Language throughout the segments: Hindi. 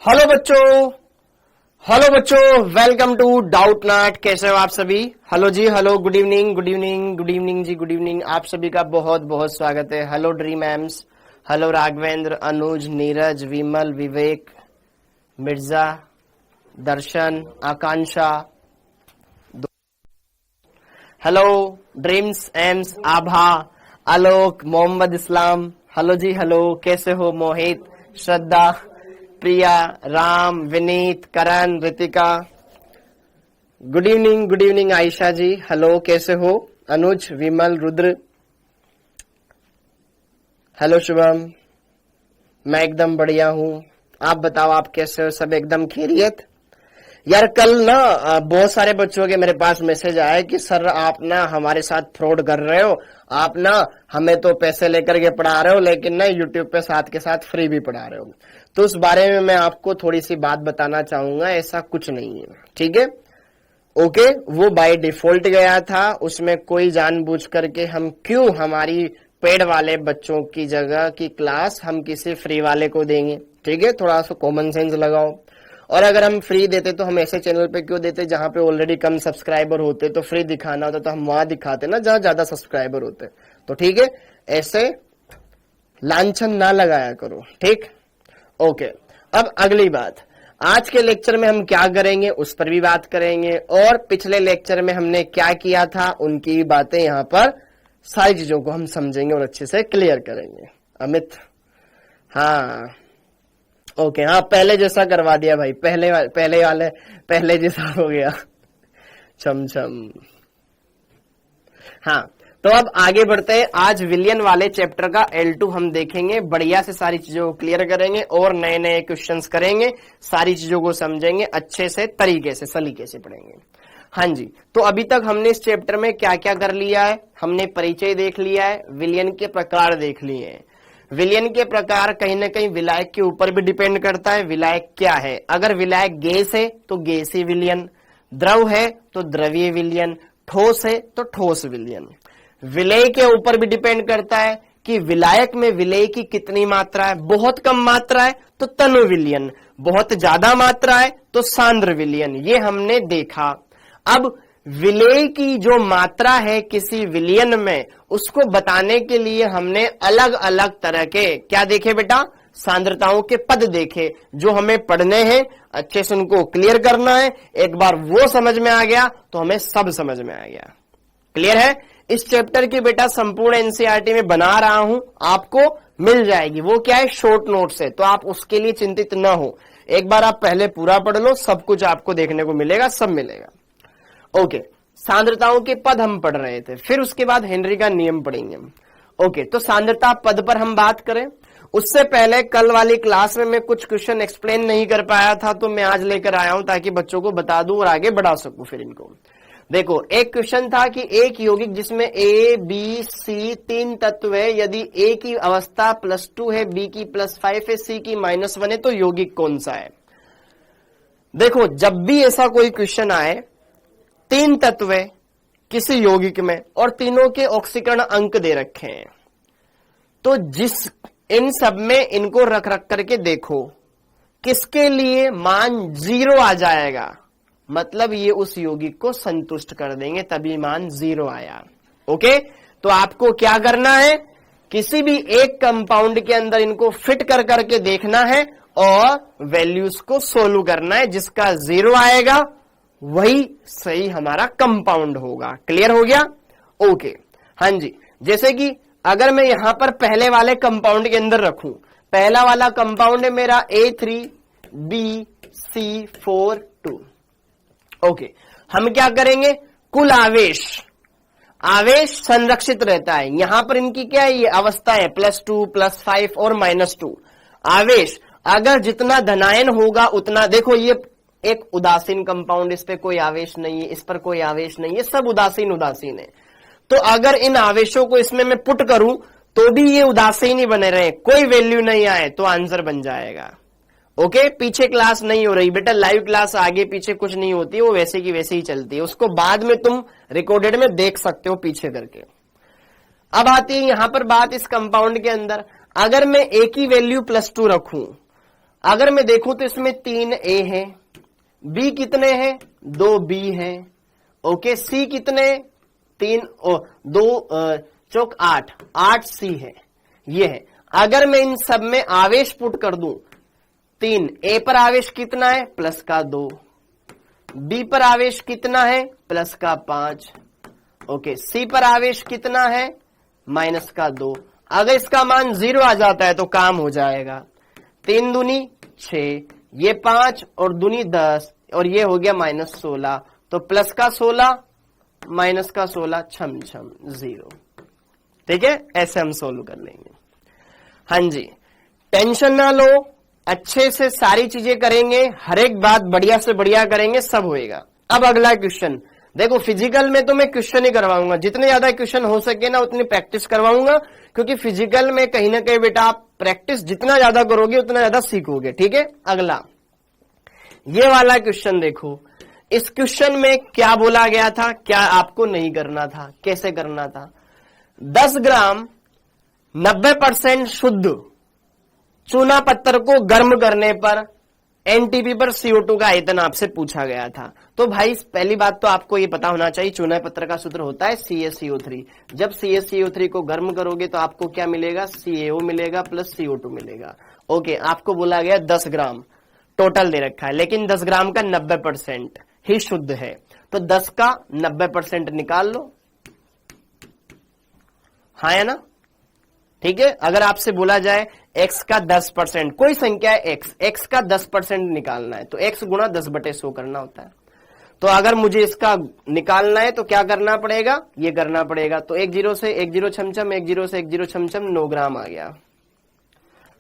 हेलो बच्चों, वेलकम टू डाउट नॉट। कैसे हो आप सभी? Hello ji, hello, good evening, good evening, good evening ji, good evening. आप सभी का बहुत बहुत स्वागत है। Hello dream AIIMS, hello Raghavendra, Anuj, Neeraj, Vimal, Vivek, Mirza, Darshan, Akanksha. Hello dreams AIIMS, Abha, Alok, Mohammad Islam. Hello ji, hello, कैसे हो? Mohit, Shraddha, Priya, Ram, Vineet, Karan, Ritika. Good evening Ayesha ji. Hello, कैसे हो? अनुज, विमल, रुद्र। हेलो शुभम, मैं एकदम बढ़िया हूँ। आप बताओ, आप कैसे हो? सब एकदम खैरियत? यार कल ना बहुत सारे बच्चों के मेरे पास मैसेज आए कि सर आप ना हमारे साथ फ्रॉड कर रहे हो, आप ना हमें तो पैसे लेकर के पढ़ा रहे हो लेकिन ना यूट्यूब पे साथ के साथ फ्री भी पढ़ा रहे हो। तो उस बारे में मैं आपको थोड़ी सी बात बताना चाहूंगा। ऐसा कुछ नहीं है, ठीक है? ओके, वो बाय डिफॉल्ट गया था, उसमें कोई जानबूझ करके हम क्यों हमारी पेड वाले बच्चों की जगह की क्लास हम किसी फ्री वाले को देंगे? ठीक है, थोड़ा सा कॉमन सेंस लगाओ। और अगर हम फ्री देते तो हम ऐसे चैनल पे क्यों देते जहां पे ऑलरेडी कम सब्सक्राइबर होते? तो फ्री दिखाना होता तो हम वहां दिखाते ना जहां ज्यादा सब्सक्राइबर होते। तो ठीक है, ऐसे लांछन ना लगाया करो, ठीक? ओके, अब अगली बात, आज के लेक्चर में हम क्या करेंगे उस पर भी बात करेंगे, और पिछले लेक्चर में हमने क्या किया था उनकी बातें यहाँ पर सारी चीजों को हम समझेंगे और अच्छे से क्लियर करेंगे। अमित, हाँ ओके, हाँ पहले जैसा करवा दिया भाई, पहले जैसा हो गया। छम छम। हाँ, तो अब आगे बढ़ते हैं। आज विलियन वाले चैप्टर का L2 हम देखेंगे, बढ़िया से सारी चीजों को क्लियर करेंगे और नए नए क्वेश्चंस करेंगे, सारी चीजों को समझेंगे, अच्छे से तरीके से सलीके से पढ़ेंगे। हाँ जी, तो अभी तक हमने इस चैप्टर में क्या क्या कर लिया है? हमने परिचय देख लिया है, विलियन के प्रकार देख लिए हैं। विलयन के प्रकार कहीं ना कहीं विलायक के ऊपर भी डिपेंड करता है। विलायक क्या है? अगर विलायक गैस है तो गैसीय विलयन, द्रव है तो द्रवीय विलयन, ठोस है तो ठोस विलयन। विलय के ऊपर भी डिपेंड करता है कि विलायक में विलय की कितनी मात्रा है। बहुत कम मात्रा है तो तनु विलयन, बहुत ज्यादा मात्रा है तो सांद्र विलयन। ये हमने देखा। अब विलय की जो मात्रा है किसी विलयन में, उसको बताने के लिए हमने अलग अलग तरह के क्या देखे बेटा? सांद्रताओं के पद देखे, जो हमें पढ़ने हैं, अच्छे से उनको क्लियर करना है। एक बार वो समझ में आ गया तो हमें सब समझ में आ गया। क्लियर है? इस चैप्टर की बेटा संपूर्ण एनसीईआरटी में बना रहा हूं, आपको मिल जाएगी। वो क्या है? शॉर्ट नोट्स है, तो आप उसके लिए चिंतित न हो। एक बार आप पहले पूरा पढ़ लो, सब कुछ आपको देखने को मिलेगा, सब मिलेगा। ओके, सांद्रताओं के पद हम पढ़ रहे थे, फिर उसके बाद हेनरी का नियम पढ़ेंगे हम। ओके, तो सांद्रता पद पर हम बात करें उससे पहले कल वाली क्लास में मैं कुछ क्वेश्चन एक्सप्लेन नहीं कर पाया था, तो मैं आज लेकर आया हूं ताकि बच्चों को बता दूं और आगे बढ़ा सकूं फिर इनको। देखो, एक क्वेश्चन था कि एक यौगिक जिसमें ए बी सी तीन तत्व है, यदि ए की अवस्था +2 है, बी की +5 है, सी की -1 है, तो यौगिक कौन सा है? देखो, जब भी ऐसा कोई क्वेश्चन आए, तीन तत्व है किसी यौगिक में और तीनों के ऑक्सीकरण अंक दे रखे हैं, तो इन सब में इनको रख करके देखो किसके लिए मान 0 आ जाएगा, मतलब ये उस यौगिक को संतुष्ट कर देंगे, तभी मान 0 आया। ओके, तो आपको क्या करना है? किसी भी एक कंपाउंड के अंदर इनको फिट कर करके देखना है और वैल्यूज को सोल्व करना है। जिसका 0 आएगा वही सही हमारा कंपाउंड होगा। क्लियर हो गया? ओके, हाँ जी। जैसे कि अगर मैं यहां पर पहले वाले कंपाउंड के अंदर रखूं, पहला वाला कंपाउंड है मेरा A3BC42। ओके, हम क्या करेंगे? कुल आवेश संरक्षित रहता है। यहां पर इनकी क्या है? ये अवस्था है +2, +5 और -2। आवेश अगर जितना धनायन होगा उतना, देखो ये एक उदासीन कंपाउंड, इस पे कोई आवेश नहीं है, इस पर कोई आवेश नहीं है, सब उदासीन है। तो अगर इन आवेशों को इसमें मैं पुट करूं तो भी ये उदासीन ही बने रहे, कोई वैल्यू नहीं आए, तो आंसर बन जाएगा। ओके, पीछे क्लास नहीं हो रही बेटा, लाइव क्लास आगे पीछे कुछ नहीं होती, वो वैसे की वैसे ही चलती है, उसको बाद में तुम रिकॉर्डेड में देख सकते हो पीछे करके। अब आती है यहां पर बात इस कंपाउंड के अंदर, अगर मैं ए की वैल्यू +2 रखूं, अगर मैं देखूं तो इसमें 3 ए है, बी कितने हैं, 2 बी हैं, ओके, सी कितने, 2 चौक 8 सी है, ये है। अगर मैं इन सब में आवेश पुट कर दूं, 3 ए पर आवेश कितना है, प्लस का 2, बी पर आवेश कितना है, प्लस का 5, ओके, सी पर आवेश कितना है, माइनस का 2। अगर इसका मान 0 आ जाता है तो काम हो जाएगा। 3 दूनी 6, ये 5 और दूनी 10 और ये हो गया -16, तो प्लस का 16 माइनस का 16 छम 0। ठीक है, ऐसे हम सोल्व कर लेंगे। हाँ जी, टेंशन ना लो, अच्छे से सारी चीजें करेंगे, हर एक बात बढ़िया से बढ़िया करेंगे, सब होएगा। अब अगला क्वेश्चन देखो, फिजिकल में तो मैं क्वेश्चन ही करवाऊंगा, जितने ज्यादा क्वेश्चन हो सके ना उतनी प्रैक्टिस करवाऊंगा, क्योंकि फिजिकल में कहीं ना कहीं बेटा आप प्रैक्टिस जितना ज्यादा करोगे उतना ज्यादा सीखोगे। ठीक है, अगला ये वाला क्वेश्चन देखो, इस क्वेश्चन में क्या बोला गया था, क्या आपको नहीं करना था, कैसे करना था। 10 ग्राम 90% शुद्ध चूना पत्थर को गर्म करने पर एनटीपी पर CO2 का आयतन आपसे पूछा गया था। तो भाई पहली बात तो आपको ये पता होना चाहिए, चूना पत्थर का सूत्र होता है CaCO3। जब CaCO3 को गर्म करोगे तो आपको क्या मिलेगा, CaO मिलेगा प्लस CO2 मिलेगा। ओके, आपको बोला गया 10 ग्राम टोटल दे रखा है, लेकिन 10 ग्राम का 90% ही शुद्ध है, तो 10 का 90% निकाल लो, हाँ है ना। ठीक है, अगर आपसे बोला जाए x का 10%, कोई संख्या है x का 10% निकालना है, तो x गुणा 10/100 करना होता है। तो अगर मुझे इसका निकालना है तो क्या करना पड़ेगा, ये करना पड़ेगा। तो 1 0 से 1 0 छमछम, 1 0 से 1 0 छमछम, 9 ग्राम आ गया,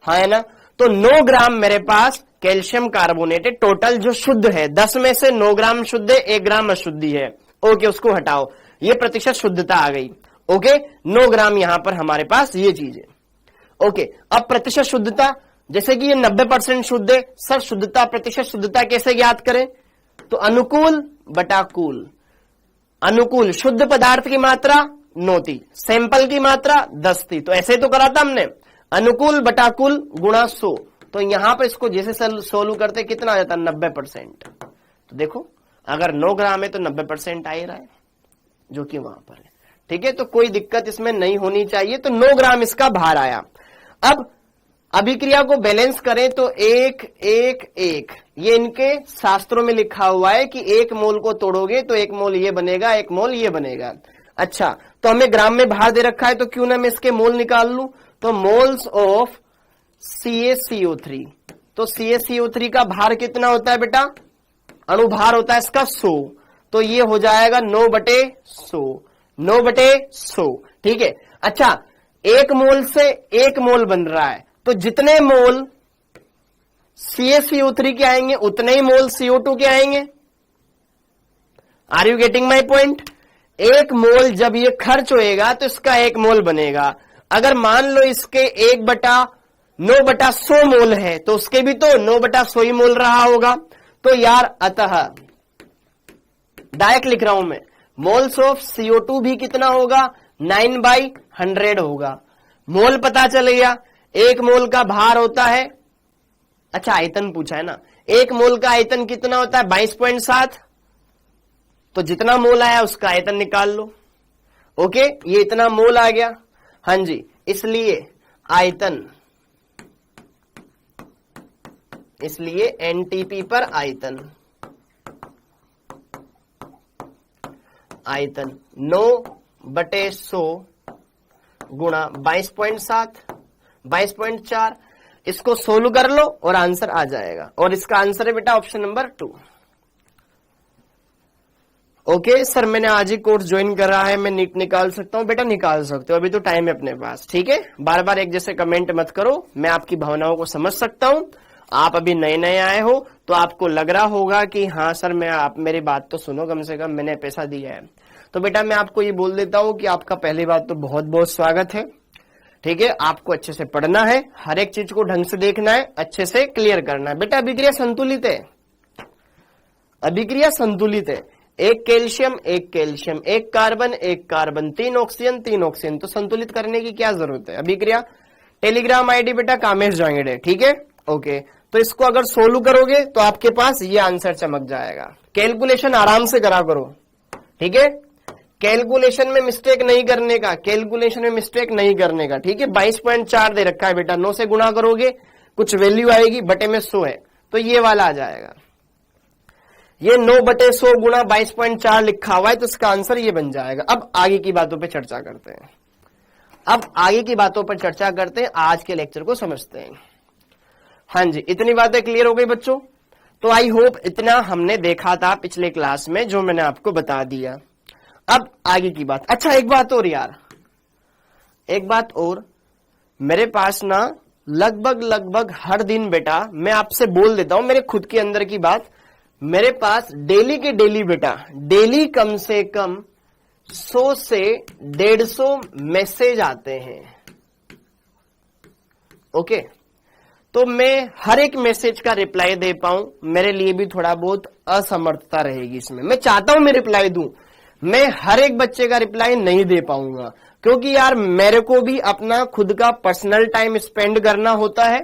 हाँ है ना। तो 9 ग्राम मेरे पास कैल्शियम कार्बोनेट है, टोटल जो शुद्ध है 10 में से 9 ग्राम शुद्ध है, 1 ग्राम अशुद्धि है। ओके, उसको हटाओ, ये प्रतिशत शुद्धता आ गई। ओके, 9 ग्राम यहां पर हमारे पास ये चीज है। ओके, अब प्रतिशत शुद्धता, जैसे कि ये 90% शुद्ध है, सर शुद्धता प्रतिशत शुद्धता कैसे ज्ञात करें, तो अनुकूल बटा कूल। अनुकूल शुद्ध पदार्थ की मात्रा 9 थी, सैंपल की मात्रा 10 थी, तो ऐसे तो करा था हमने, अनुकूल बटा कुल गुणा 100। तो यहां पर इसको जैसे सोल्व करते कितना आ जाता, 90%। तो देखो अगर 9 ग्राम है तो 90% आ ही रहा है, जो कि वहां पर है। ठीक है, तो कोई दिक्कत इसमें नहीं होनी चाहिए। तो 9 ग्राम इसका भार आया। अब अभिक्रिया को बैलेंस करें तो 1 1 1, ये इनके शास्त्रों में लिखा हुआ है कि 1 मोल को तोड़ोगे तो 1 मोल ये बनेगा, 1 मोल ये बनेगा। अच्छा, तो हमें ग्राम में भार दे रखा है, तो क्यों ना मैं इसके मोल निकाल लूं। तो मोल्स ऑफ CaCO3, तो CaCO3 का भार कितना होता है बेटा, अणुभार होता है इसका 100, तो ये हो जाएगा 9/100, 9/100। ठीक है, अच्छा 1 मोल से 1 मोल बन रहा है, तो जितने मोल CaCO3 के आएंगे उतने ही मोल CO2 के आएंगे। Are you getting my point. 1 mole जब ये खर्च होएगा तो इसका 1 मोल बनेगा। अगर मान लो इसके 1/9/100 मोल है, तो उसके भी तो 9/100 ही मोल रहा होगा। तो यार अतः डायरेक्ट लिख रहा हूं मैं, मोल्स ऑफ CO2 भी कितना होगा, 9/100 होगा। मोल पता चल गया, 1 मोल का भार होता है, अच्छा आयतन पूछा है ना, 1 मोल का आयतन कितना होता है, 22.7, तो जितना मोल आया उसका आयतन निकाल लो। ओके, ये इतना मोल आ गया, हाँ जी, इसलिए आयतन, इसलिए एनटीपी पर आयतन, आयतन 9/100 गुणा 22.7, 22.4, इसको सोल्व कर लो और आंसर आ जाएगा। और इसका आंसर है बेटा ऑप्शन नंबर 2। ओके सर, मैंने आज ही कोर्स ज्वाइन करा है, मैं नीट निकाल सकता हूं, बेटा निकाल सकते हो, अभी तो टाइम है अपने पास। ठीक है, बार बार एक जैसे कमेंट मत करो, मैं आपकी भावनाओं को समझ सकता हूं। आप अभी नए नए आए हो तो आपको लग रहा होगा कि हाँ सर, मैं आप मेरी बात तो सुनो, कम से कम मैंने पैसा दिया है। तो बेटा मैं आपको ये बोल देता हूं कि आपका पहली बात तो बहुत बहुत स्वागत है। ठीक है, आपको अच्छे से पढ़ना है, हर एक चीज को ढंग से देखना है, अच्छे से क्लियर करना है। बेटा अभिक्रिया संतुलित है, अभिक्रिया संतुलित है, 1 calcium 1 calcium, 1 carbon 1 carbon, 3 oxygen 3 oxygen, तो संतुलित करने की क्या जरूरत है। अभिक्रिया टेलीग्राम आईडी बेटा कामेश जांगड़े, ठीक है। ओके, तो इसको अगर सोल्व करोगे तो आपके पास ये आंसर चमक जाएगा। कैलकुलेशन आराम से करा करो, ठीक है, कैलकुलेशन में मिस्टेक नहीं करने का, कैलकुलेशन में मिस्टेक नहीं करने का, ठीक है। 22.4 दे रखा है बेटा, 9 से गुणा करोगे कुछ वैल्यू आएगी, बटे में 100 है तो ये वाला आ जाएगा। ये 9/100 गुणा 22.4 लिखा हुआ है तो इसका आंसर ये बन जाएगा। अब आगे की बातों पे चर्चा करते हैं, अब आगे की बातों पर चर्चा करते हैं, आज के लेक्चर को समझते हैं। हाँ जी, इतनी बातें क्लियर हो गई बच्चों? तो आई होप इतना हमने देखा था पिछले क्लास में, जो मैंने आपको बता दिया। अब आगे की बात। अच्छा एक बात और यार, एक बात और, मेरे पास ना लगभग हर दिन बेटा, मैं आपसे बोल देता हूं मेरे खुद के अंदर की बात, मेरे पास डेली के डेली बेटा, डेली कम से कम 100 से 150 मैसेज आते हैं। ओके, तो मैं हर एक मैसेज का रिप्लाई दे पाऊं, मेरे लिए भी थोड़ा बहुत असमर्थता रहेगी इसमें। मैं चाहता हूं मैं रिप्लाई दूं, मैं हर एक बच्चे का रिप्लाई नहीं दे पाऊंगा, क्योंकि यार मेरे को भी अपना खुद का पर्सनल टाइम स्पेंड करना होता है,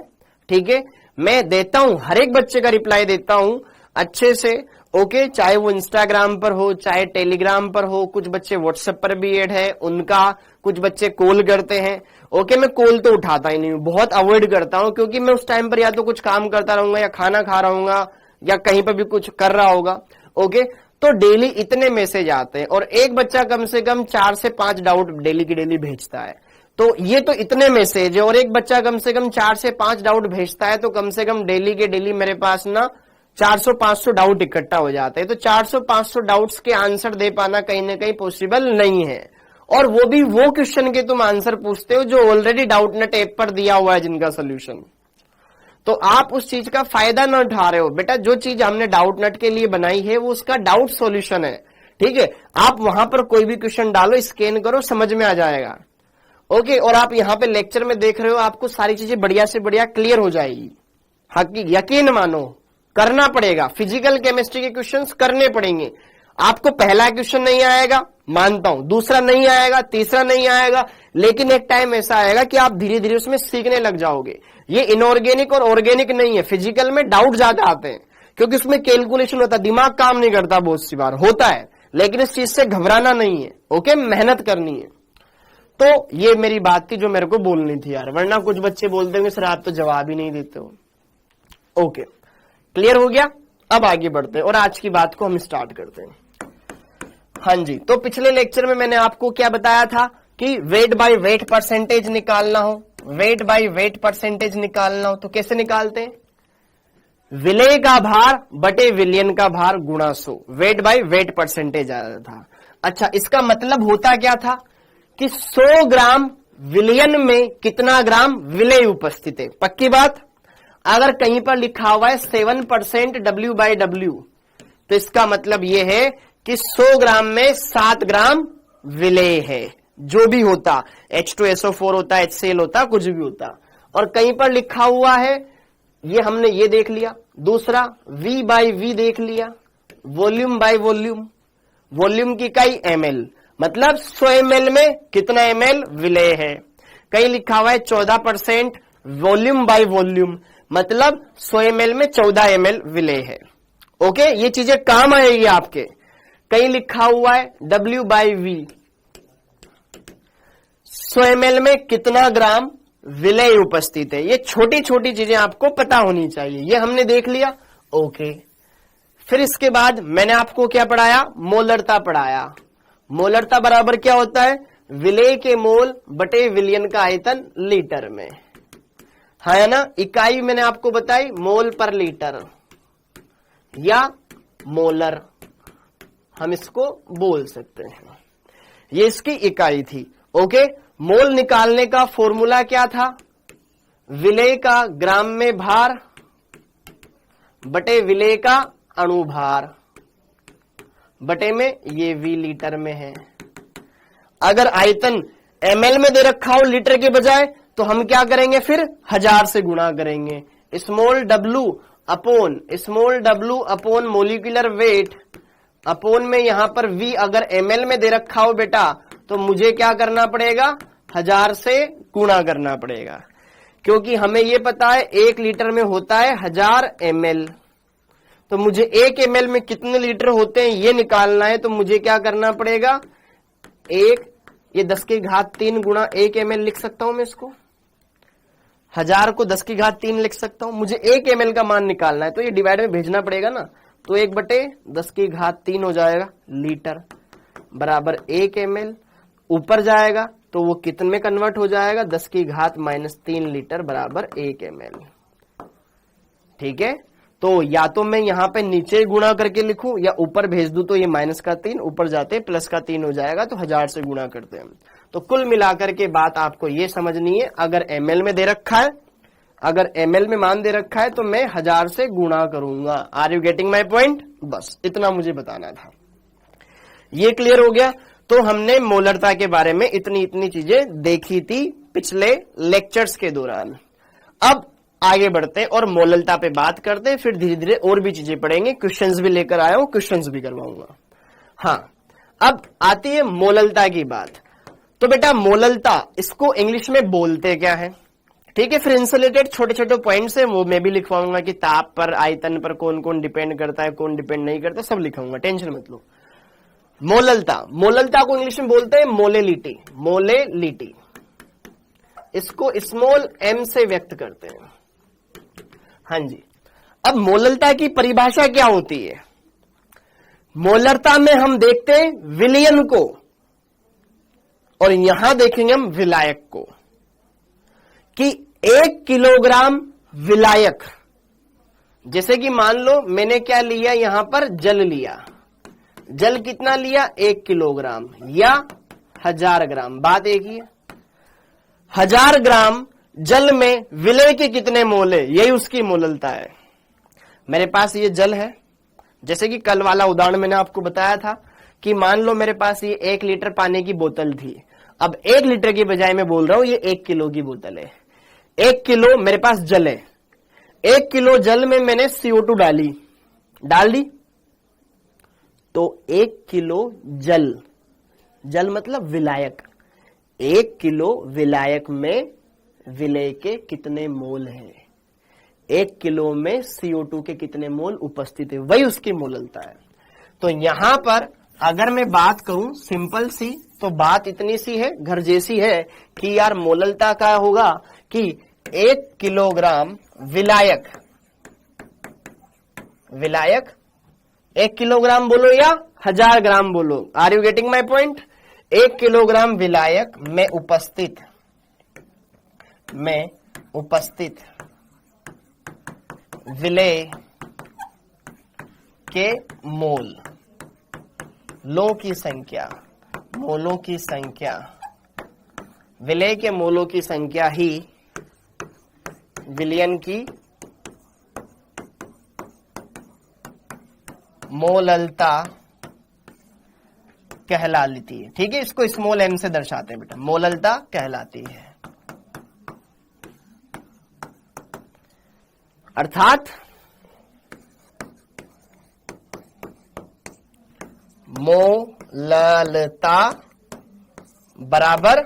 ठीक है। मैं देता हूं, हर एक बच्चे का रिप्लाई देता हूं अच्छे से, ओके, चाहे वो इंस्टाग्राम पर हो, चाहे टेलीग्राम पर हो, कुछ बच्चे व्हाट्सएप पर भी ऐड है उनका, कुछ बच्चे कॉल करते हैं। ओके, मैं कॉल तो उठाता ही नहीं हूं, बहुत अवॉइड करता हूं, क्योंकि मैं उस टाइम पर या तो कुछ काम करता रहूंगा, या खाना खा रहा हूंगा, या कहीं पर भी कुछ कर रहा होगा। ओके, तो डेली इतने मैसेज आते हैं, और एक बच्चा कम से कम 4 से 5 डाउट डेली की डेली भेजता है। तो ये तो इतने मैसेज है, और एक बच्चा कम से कम 4 से 5 डाउट भेजता है, तो कम से कम डेली के डेली मेरे पास ना 400-500 डाउट इकट्ठा हो जाते हैं। तो 400-500 डाउट्स के आंसर दे पाना कहीं ना कहीं पॉसिबल नहीं है, और वो भी वो क्वेश्चन के तुम आंसर पूछते हो जो ऑलरेडी डाउटनेट ऐप पर दिया हुआ है जिनका सोल्यूशन। तो आप उस चीज का फायदा न उठा रहे हो बेटा। जो चीज हमने डाउटनेट के लिए बनाई है वो उसका डाउट सॉल्यूशन है, ठीक है। आप वहां पर कोई भी क्वेश्चन डालो, स्कैन करो, समझ में आ जाएगा। ओके, और आप यहाँ पे लेक्चर में देख रहे हो, आपको सारी चीजें बढ़िया से बढ़िया क्लियर हो जाएगी। यकीन मानो, करना पड़ेगा, फिजिकल केमिस्ट्री के क्वेश्चंस करने पड़ेंगे। आपको पहला क्वेश्चन नहीं आएगा, मानता हूं, दूसरा नहीं आएगा, तीसरा नहीं आएगा, लेकिन एक टाइम ऐसा आएगा कि आप धीरे धीरे उसमें सीखने लग जाओगे। ये इनऑर्गेनिक और ऑर्गेनिक नहीं है, फिजिकल में डाउट ज्यादा आते हैं, क्योंकि उसमें कैलकुलेशन होता है, दिमाग काम नहीं करता, बहुत सी बार होता है, लेकिन इस चीज से घबराना नहीं है। ओके, मेहनत करनी है। तो ये मेरी बात थी जो मेरे को बोलनी थी यार, वरना कुछ बच्चे बोलते होंगे सर आप तो जवाब ही नहीं देते हो। ओके, क्लियर हो गया? अब आगे बढ़ते हैं और आज की बात को हम स्टार्ट करते हैं। हाँ जी, तो पिछले लेक्चर में मैंने आपको क्या बताया था कि वेट बाय वेट परसेंटेज निकालना हो, वेट बाय वेट परसेंटेज निकालना हो तो कैसे निकालते हैं? विलेय का भार बटे विलियन का भार गुणा 100, वेट बाय वेट परसेंटेज आ रहा था। अच्छा, इसका मतलब होता क्या था कि 100 ग्राम विलियन में कितना ग्राम विलेय उपस्थित है। पक्की बात, अगर कहीं पर लिखा हुआ है 7% W/W, तो इसका मतलब यह है कि 100 ग्राम में 7 ग्राम विलेय है। जो भी होता, H2SO4 होता, HCl होता, कुछ भी होता। और कहीं पर लिखा हुआ है, ये हमने ये देख लिया। दूसरा V/V देख लिया, वॉल्यूम बाय वॉल्यूम, वॉल्यूम की इकाई ml, मतलब 100 ml में कितना ml विलेय है। कहीं लिखा हुआ है 14% वॉल्यूम बाय वॉल्यूम, मतलब 100 ml में 14 ml विलेय है। ओके, ये चीजें काम आएगी आपके। कहीं लिखा हुआ है W/V, 100 ml में कितना ग्राम विलेय उपस्थित है। ये छोटी छोटी चीजें आपको पता होनी चाहिए, ये हमने देख लिया। ओके, फिर इसके बाद मैंने आपको क्या पढ़ाया? मोलरता पढ़ाया। मोलरता बराबर क्या होता है? विलेय के मोल बटे विलियन का आयतन लीटर में, है ना। इकाई मैंने आपको बताई मोल पर लीटर या मोलर, हम इसको बोल सकते हैं, ये इसकी इकाई थी। ओके, मोल निकालने का फॉर्मूला क्या था? विलेय का ग्राम में भार बटे विलेय का अणुभार, बटे में ये V लीटर में है। अगर आयतन ml में दे रखा हो लीटर के बजाय, तो हम क्या करेंगे? फिर 1000 से गुणा करेंगे। Small w upon molecular weight upon में यहां पर V अगर ml में दे रखा हो बेटा, तो मुझे क्या करना पड़ेगा? 1000 से गुणा करना पड़ेगा। क्योंकि हमें ये पता है 1 लीटर में होता है 1000 ml, तो मुझे 1 ml में कितने लीटर होते हैं ये निकालना है। तो मुझे क्या करना पड़ेगा, ये 10 की घात 3 गुणा 1 ml लिख सकता हूं मैं इसको, 1000 को 10 की घात 3 लिख सकता हूं। मुझे 1 ml का मान निकालना है तो ये डिवाइड में भेजना पड़ेगा ना, तो 1/10 की घात 3 हो जाएगा लीटर बराबर 1 ml। ऊपर जाएगा तो वो कितने में कन्वर्ट हो जाएगा, 10 की घात -3 लीटर बराबर 1 ml। ठीक है, तो या तो मैं यहां पे नीचे गुणा करके लिखूं या ऊपर भेज दूं, तो ये -3 ऊपर जाते +3 हो जाएगा, तो 1000 से गुणा करते हैं। तो कुल मिलाकर के बात आपको ये समझनी है, अगर ml में दे रखा है, अगर ml में मान दे रखा है तो मैं 1000 से गुणा करूंगा। Are you getting my point? बस इतना मुझे बताना था। ये क्लियर हो गया। तो हमने मोलरता के बारे में इतनी चीजें देखी थी पिछले लेक्चर्स के दौरान। अब आगे बढ़ते हैं और मोलरता पे बात करते हैं, फिर धीरे धीरे और भी चीजें पढ़ेंगे। क्वेश्चंस भी लेकर आया हूं, क्वेश्चंस भी करवाऊंगा। हाँ, अब आती है मोलरता की बात। तो बेटा मोलरता, इसको इंग्लिश में बोलते क्या है? ठीक है, फिर इनसे रिलेटेड छोटे छोटे पॉइंट्स है वो मैं भी लिखवाऊंगा कि ताप पर, आयतन पर कौन कौन डिपेंड करता है, कौन डिपेंड नहीं करता, सब लिखाऊंगा, टेंशन मत लो। मोलरता को इंग्लिश में बोलते हैं मोलेलिटी। मोलेलिटी, इसको स्मॉल m से व्यक्त करते हैं। हाँ जी, अब मोलरता की परिभाषा क्या होती है? मोलरता में हम देखते हैं विलयन को और यहां देखेंगे हम विलायक को, कि 1 किलोग्राम विलायक, जैसे कि मान लो मैंने क्या लिया, यहां पर जल लिया, जल कितना लिया, 1 किलोग्राम या 1000 ग्राम, बात एक ही है। 1000 ग्राम जल में विलय के कितने मोल है, यही उसकी मोलरता है। मेरे पास ये जल है, जैसे कि कल वाला उदाहरण मैंने आपको बताया था कि मान लो मेरे पास ये 1 लीटर पानी की बोतल थी। अब 1 लीटर की बजाय मैं बोल रहा हूं ये 1 किलो की बोतल है। 1 किलो मेरे पास जल है, 1 किलो जल में मैंने CO2 डाल दी, तो 1 किलो जल मतलब विलायक, 1 किलो विलायक में विलय के कितने मोल हैं, 1 किलो में CO2 के कितने मोल उपस्थित है, वही उसकी मोलरता है। तो यहां पर अगर मैं बात करूं सिंपल सी, तो बात इतनी सी है, घर जैसी है कि यार मोलरता का होगा कि 1 किलोग्राम विलायक 1 किलोग्राम बोलो या 1000 ग्राम बोलो, are you getting my point? 1 kilogram विलायक में उपस्थित विलय के मोलों की संख्या, विलय के मोलों की संख्या ही विलयन की मोलरता कहलाती है। ठीक है, इसको स्मॉल m से दर्शाते हैं बेटा, मोलरता कहलाती है। अर्थात मोलरता बराबर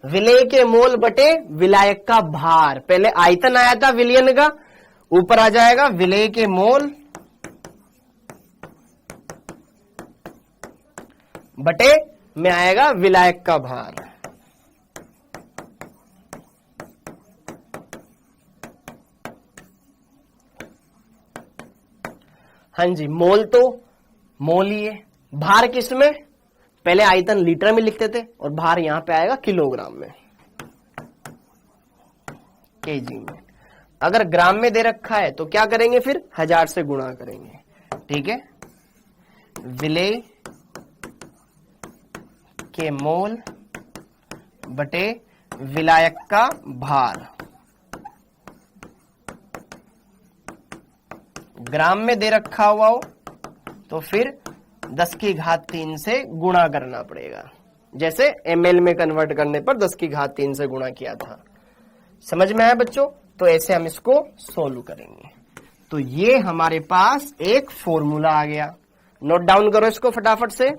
विलय के मोल बटे विलायक का भार। पहले आयतन आया था विलयन का, ऊपर आ जाएगा विलय के मोल बटे में आएगा विलायक का भार। हाँ जी, मोल तो मोल ही है, भार किस में? पहले आयतन लीटर में लिखते थे और भार यहां पे आएगा किलोग्राम में, केजी में। अगर ग्राम में दे रखा है तो क्या करेंगे, फिर 1000 से गुणा करेंगे। ठीक है, विलय के मोल बटे विलायक का भार, ग्राम में दे रखा हुआ हो तो फिर 10 की घात 3 से गुणा करना पड़ेगा, जैसे ml में कन्वर्ट करने पर 10 की घात 3 से गुणा किया था। समझ में आया बच्चों? तो ऐसे हम इसको सोल्व करेंगे। तो ये हमारे पास एक फॉर्मूला आ गया, नोट डाउन करो इसको फटाफट से,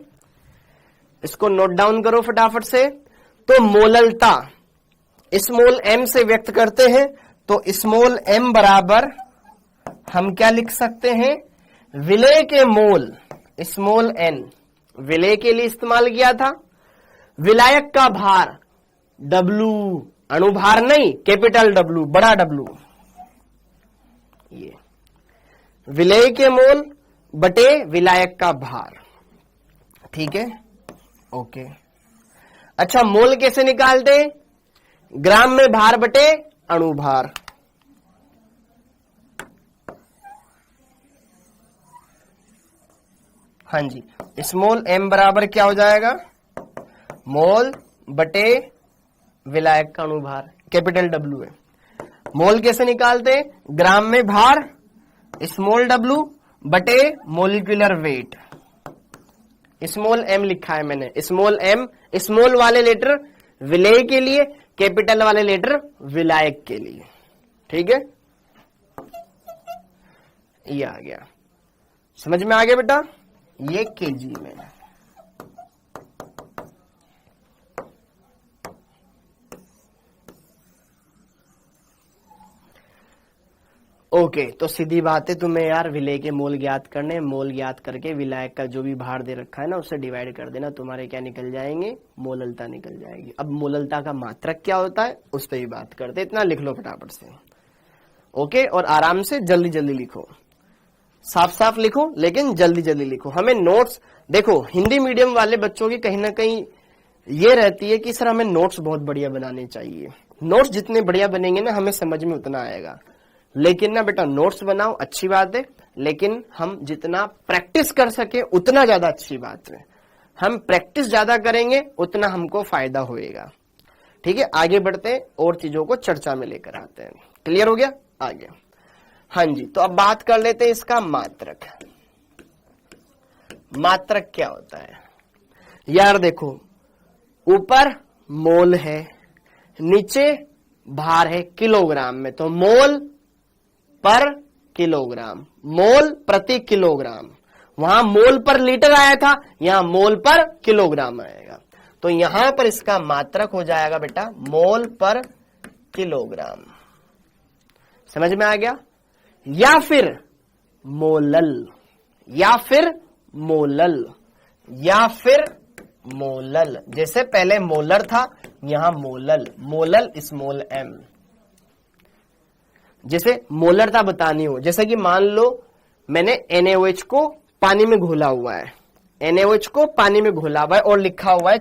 इसको नोट डाउन करो फटाफट से। तो मोलरता स्मॉल m से व्यक्त करते हैं, तो स्मॉल m बराबर हम क्या लिख सकते हैं, विलेय के मोल, स्मॉल n विलेय के लिए इस्तेमाल किया था, विलायक का भार W, अणुभार नहीं, कैपिटल W, बड़ा W, ये विलेय के मोल बटे विलायक का भार, ठीक है, ओके। अच्छा, मोल कैसे निकालते, ग्राम में भार बटे अणुभार, हाँ जी, स्मॉल m बराबर क्या हो जाएगा, मोल बटे विलायक का अणुभार, कैपिटल W है। मोल कैसे निकालते, ग्राम में भार स्मॉल w बटे मोलिकुलर वेट, स्मॉल m लिखा है मैंने, स्मॉल m स्मॉल वाले लेटर विलेय के लिए, कैपिटल वाले लेटर विलायक के लिए, ठीक है, ये आ गया, समझ में आ गया बेटा, ये केजी में। ओके, तो सीधी बात है, तुम्हें यार विलेय के मोल ज्ञात करने, मोल ज्ञात करके विलायक का जो भी भार दे रखा है ना उससे डिवाइड कर देना, तुम्हारे क्या निकल जाएंगे, मोललता निकल जाएगी। अब मोललता का मात्रक क्या होता है उस पर भी बात करते, इतना लिख लो फटाफट से, ओके, और आराम से जल्दी जल्दी लिखो, साफ साफ लिखो, लेकिन जल्दी जल्दी लिखो। हमें नोट्स, देखो हिंदी मीडियम वाले बच्चों की कहीं ना कहीं ये रहती है कि सर हमें नोट्स बहुत बढ़िया बनाने चाहिए, नोट्स जितने बढ़िया बनेंगे ना हमें समझ में उतना आएगा, लेकिन ना बेटा नोट्स बनाओ अच्छी बात है, लेकिन हम जितना प्रैक्टिस कर सके उतना ज्यादा अच्छी बात है, हम प्रैक्टिस ज्यादा करेंगे उतना हमको फायदा होएगा, ठीक है। आगे बढ़ते हैं और चीजों को चर्चा में लेकर आते हैं, क्लियर हो गया, आ गया, हाँ जी। तो अब बात कर लेते हैं इसका मात्रक, मात्रक क्या होता है यार, देखो ऊपर मोल है, नीचे भार है किलोग्राम में, तो मोल पर किलोग्राम, मोल प्रति किलोग्राम, वहां मोल पर लीटर आया था, यहां मोल पर किलोग्राम आएगा, तो यहां पर इसका मात्रक हो जाएगा बेटा मोल पर किलोग्राम, समझ में आ गया, या फिर मोलल, या फिर मोलल, या फिर मोलल, जैसे पहले मोलर था यहां मोलल, मोलल स्मॉल m, जैसे मोलरता बतानी हो, जैसे कि मान लो मैंने NaOH को पानी में घोला हुआ है, NaOH को पानी में घोला हुआ है और लिखा हुआ है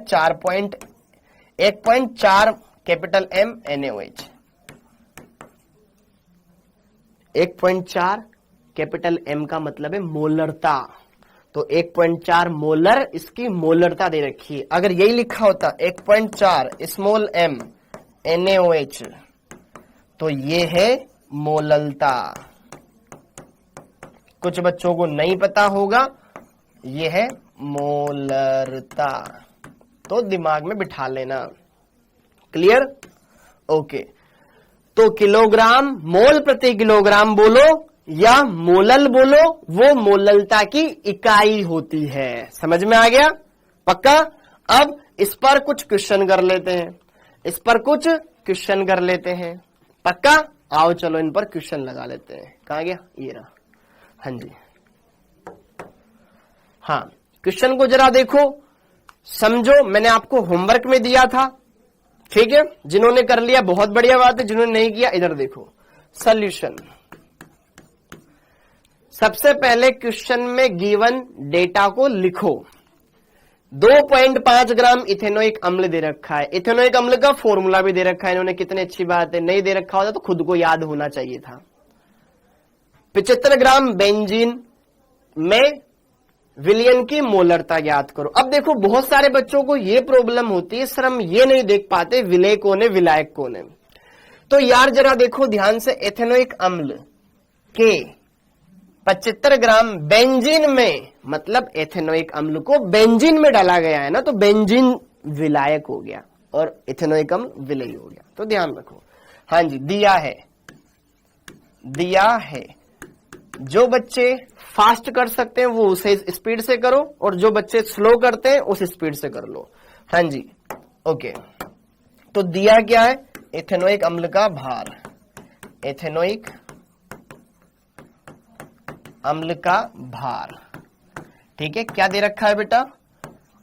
1.4 capital M NaOH, 1.4 capital M का मतलब है मोलरता, तो 1.4 मोलर इसकी मोलरता दे रखी है, अगर यही लिखा होता 1.4 स्मॉल m NaOH तो ये है मोललता, कुछ बच्चों को नहीं पता होगा, ये है मोलरता, तो दिमाग में बिठा लेना, क्लियर, ओके। तो किलोग्राम, मोल प्रति किलोग्राम बोलो या मोलल बोलो, वो मोललता की इकाई होती है, समझ में आ गया, पक्का। अब इस पर कुछ क्वेश्चन कर लेते हैं, इस पर कुछ क्वेश्चन कर लेते हैं, पक्का, आओ चलो इन पर क्वेश्चन लगा लेते हैं, कहां गया, ये रहा, हाँ जी, हाँ क्वेश्चन को जरा देखो समझो, मैंने आपको होमवर्क में दिया था, ठीक है, जिन्होंने कर लिया बहुत बढ़िया बात है, जिन्होंने नहीं किया इधर देखो सॉल्यूशन। सबसे पहले क्वेश्चन में गिवन डेटा को लिखो, 2.5 ग्राम इथेनोइक अम्ल दे रखा है, इथेनोइक अम्ल का फॉर्मूला भी दे रखा है इन्होंने, कितनी अच्छी बात है, नहीं दे रखा होता तो खुद को याद होना चाहिए था। 75 ग्राम बेंजीन में विलयन की मोलरता ज्ञात करो। अब देखो बहुत सारे बच्चों को ये प्रॉब्लम होती है, सर हम ये नहीं देख पाते विलेय कौन है विलायक कौन है, तो यार जरा देखो ध्यान से, एथेनोइक अम्ल के 75 ग्राम बेंजीन में, मतलब एथेनोइक अम्ल को बेंजीन में डाला गया है ना, तो बेंजीन विलायक हो गया और एथेनोइक अम्ल विलेय हो गया, तो ध्यान रखो, हाँ जी, दिया है, दिया है, जो बच्चे फास्ट कर सकते हैं वो उसे स्पीड से करो और जो बच्चे स्लो करते हैं उस स्पीड से कर लो, हाँ जी, ओके। तो दिया क्या है, इथेनोइक अम्ल का भार, इथेनोइक अम्ल का भार। ठीक है, क्या दे रखा है बेटा?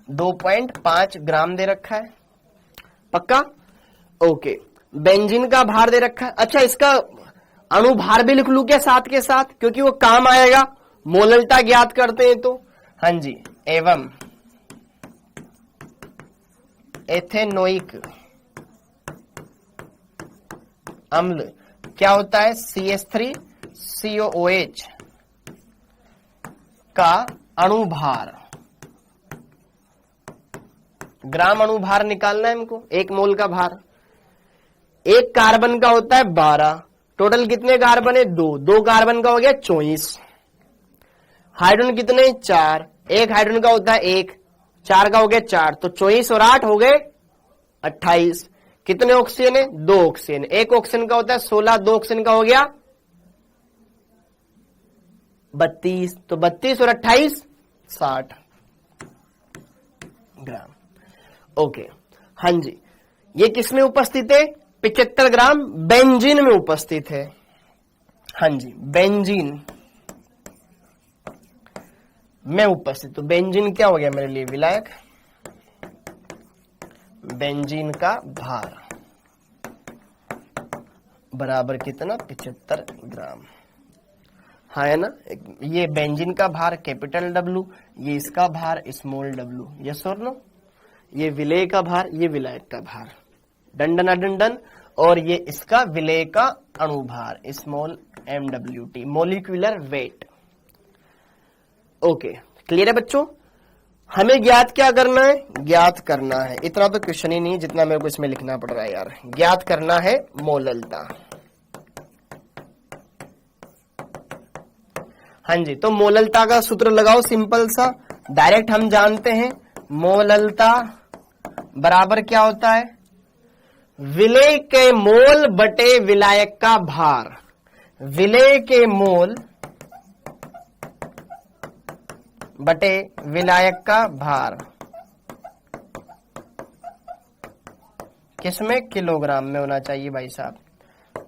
2.5 ग्राम दे रखा है, पक्का? ओके। बेंजीन का भार दे रखा है। अच्छा, इसका अणुभार भी लिख लू क्या साथ के साथ, क्योंकि वो काम आएगा, मोललता ज्ञात करते हैं तो। हाँ जी, एवं एथेनोइक अम्ल क्या होता है? CH3COOH का अणुभार, ग्राम अणुभार निकालना है हमको, 1 मोल का भार। एक कार्बन का होता है 12, टोटल कितने कार्बन है? 2 कार्बन का हो गया 24। हाइड्रोजन कितने? 4, एक हाइड्रोजन का होता है 1, 4 का हो गया 4, तो 24 और 8 हो गए 28। कितने ऑक्सीजन है? 2 ऑक्सीजन। एक ऑक्सीजन का होता है 16, 2 ऑक्सीजन का हो गया 32, तो 32 और 28 60 ग्राम। ओके, हाँ जी, ये किस में उपस्थित है? 75 ग्राम बेंजीन में उपस्थित है। हाँ जी, बेंजीन में उपस्थित। तो बेंजीन क्या हो गया मेरे लिए? विलायक। बेंजीन का भार बराबर कितना? 75 ग्राम। हाँ है ना? ये बेंजीन का भार कैपिटल W, ये इसका भार स्मॉल w, यस और नो? ये विलेय का भार, ये विलायक का भार, दंडन अडंडन, और ये इसका विलेय का अणुभार small MWT, molecular weight. Okay, clear है बच्चों? हमें ज्ञात क्या करना है? ज्ञात करना है, इतना तो क्वेश्चन ही नहीं जितना मेरे को इसमें लिखना पड़ रहा है यार। ज्ञात करना है मोललता। हाँ जी, तो मोललता का सूत्र लगाओ सिंपल सा, डायरेक्ट हम जानते हैं। मोललता बराबर क्या होता है? विलेय के मोल बटे विलायक का भार। विलेय के मोल बटे विलायक का भार किसमें? किलोग्राम में होना चाहिए भाई साहब।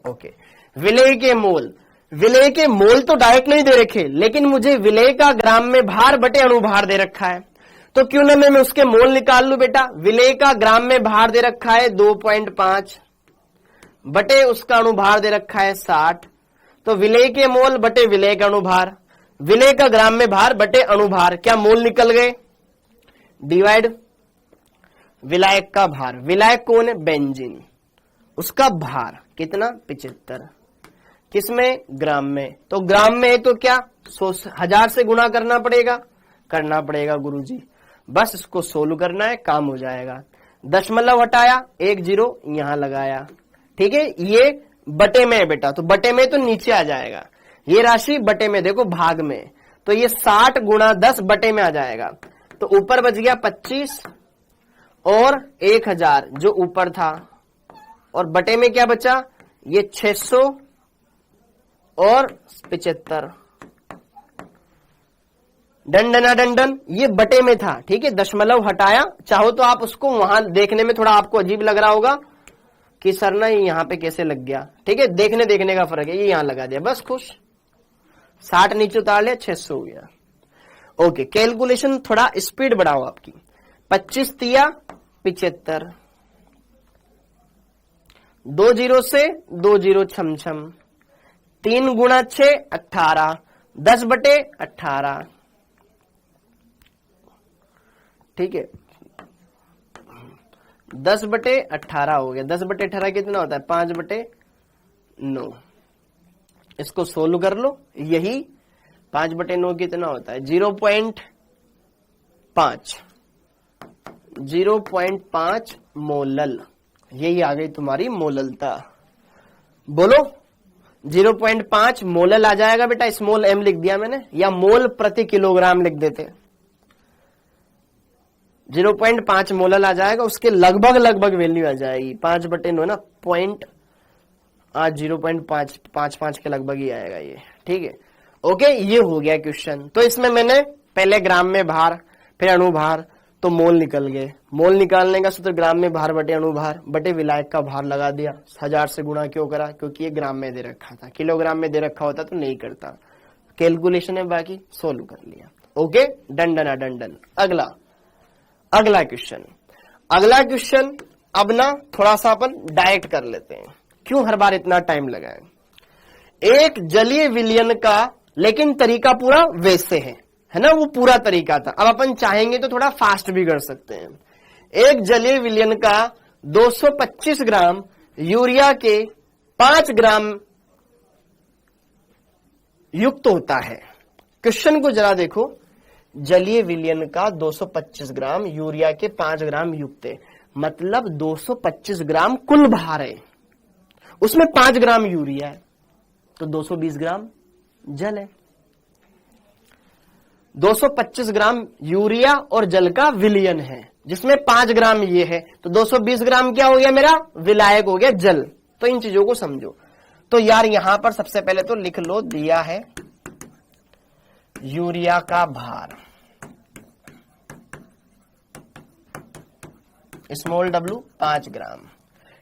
ओके, विलेय के मोल, विलेय के मोल तो डायरेक्ट नहीं दे रखे, लेकिन मुझे विलेय का ग्राम में भार बटे अणुभार दे रखा है, तो क्यों ना मैं उसके मोल निकाल लूं बेटा। विलेय का ग्राम में भार दे रखा है 2.5 बटे उसका अणुभार दे रखा है 60, तो विलेय के मोल बटे विलेय का अणुभार, विलेय का ग्राम में भार बटे अणुभार, क्या मोल निकल गए? डिवाइड विलायक का भार, विलायक कौन है? बेंजीन, उसका भार कितना? 75, किसमें? ग्राम में। तो ग्राम में है तो क्या 1000 से गुणा करना पड़ेगा गुरुजी, बस इसको सोल्व करना है, काम हो जाएगा। दशमलव हटाया, 1 0 यहां लगाया, ठीक है। ये बटे में है बेटा, तो बटे में तो नीचे आ जाएगा, ये राशि बटे में, देखो भाग में, तो ये 60 गुणा 10 बटे में आ जाएगा, तो ऊपर बच गया 25 और 1000 जो ऊपर था, और बटे में क्या बचा? ये 600 और 75, डंडना डंडन, ये बटे में था, ठीक है। दशमलव हटाया, चाहो तो आप उसको वहां देखने में थोड़ा आपको अजीब लग रहा होगा कि सर ना ये यहां पे कैसे लग गया, ठीक है, देखने का फर्क है, ये यहां लगा दिया, बस खुश। 60 नीचे उतार लिया, 600 हो गया। ओके, कैलकुलेशन थोड़ा स्पीड बढ़ाओ आपकी। 25 तिया 75, 2 0 से 2 0 छम छम, 3 गुणा 6 18, 10 बटे 18, ठीक है, 10 बटे 18 हो गया। 10 बटे 18 कितना होता है? 5 बटे 9। इसको सोल्व कर लो, यही 5 बटे 9 कितना होता है? 0.5, 0.5 मोलल, यही आ गई तुम्हारी मोललता। बोलो 0.5 मोलल आ जाएगा बेटा, स्मॉल m लिख दिया मैंने, या मोल प्रति किलोग्राम लिख देते। 0.5 मोलल आ जाएगा, उसके लगभग वैल्यू आ जाएगी। 5 बटे 9 ना, पॉइंट 0.5 के लगभग ही आएगा ये, ठीक है। ओके, ये हो गया क्वेश्चन। तो इसमें मैंने पहले ग्राम में भार, फिर अणुभार, तो मोल निकल गए। मोल निकालने का सूत्र ग्राम में भार बटे अणुभार बटे विलायक का भार लगा दिया। 1000 से गुणा क्यों करा? क्योंकि ये ग्राम में दे रखा था, किलोग्राम में दे रखा होता तो नहीं करता। कैलकुलेशन है बाकी, सोल्व कर लिया। Okay, done done done done. अगला क्वेश्चन, अब ना थोड़ा सा अपन डायरेक्ट कर लेते हैं, क्यों हर बार इतना टाइम लगाए। एक जलीय विलयन का, लेकिन तरीका पूरा वैसे है ना, वो पूरा तरीका था। अब अपन चाहेंगे तो थोड़ा फास्ट भी कर सकते हैं। एक जलीय विलयन का 225 ग्राम यूरिया के 5 ग्राम युक्त होता है। क्वेश्चन को जरा देखो, जलीय विलयन का 225 ग्राम यूरिया के 5 ग्राम युक्त है, मतलब 225 ग्राम कुल भार है, उसमें 5 ग्राम यूरिया है, तो 220 ग्राम जल है। 225 ग्राम यूरिया और जल का विलयन है, जिसमें 5 ग्राम ये है, तो 220 ग्राम क्या हो गया मेरा? विलायक हो गया जल। तो इन चीजों को समझो। तो यार यहां पर सबसे पहले तो लिख लो, दिया है यूरिया का भार स्मॉल w 5 ग्राम,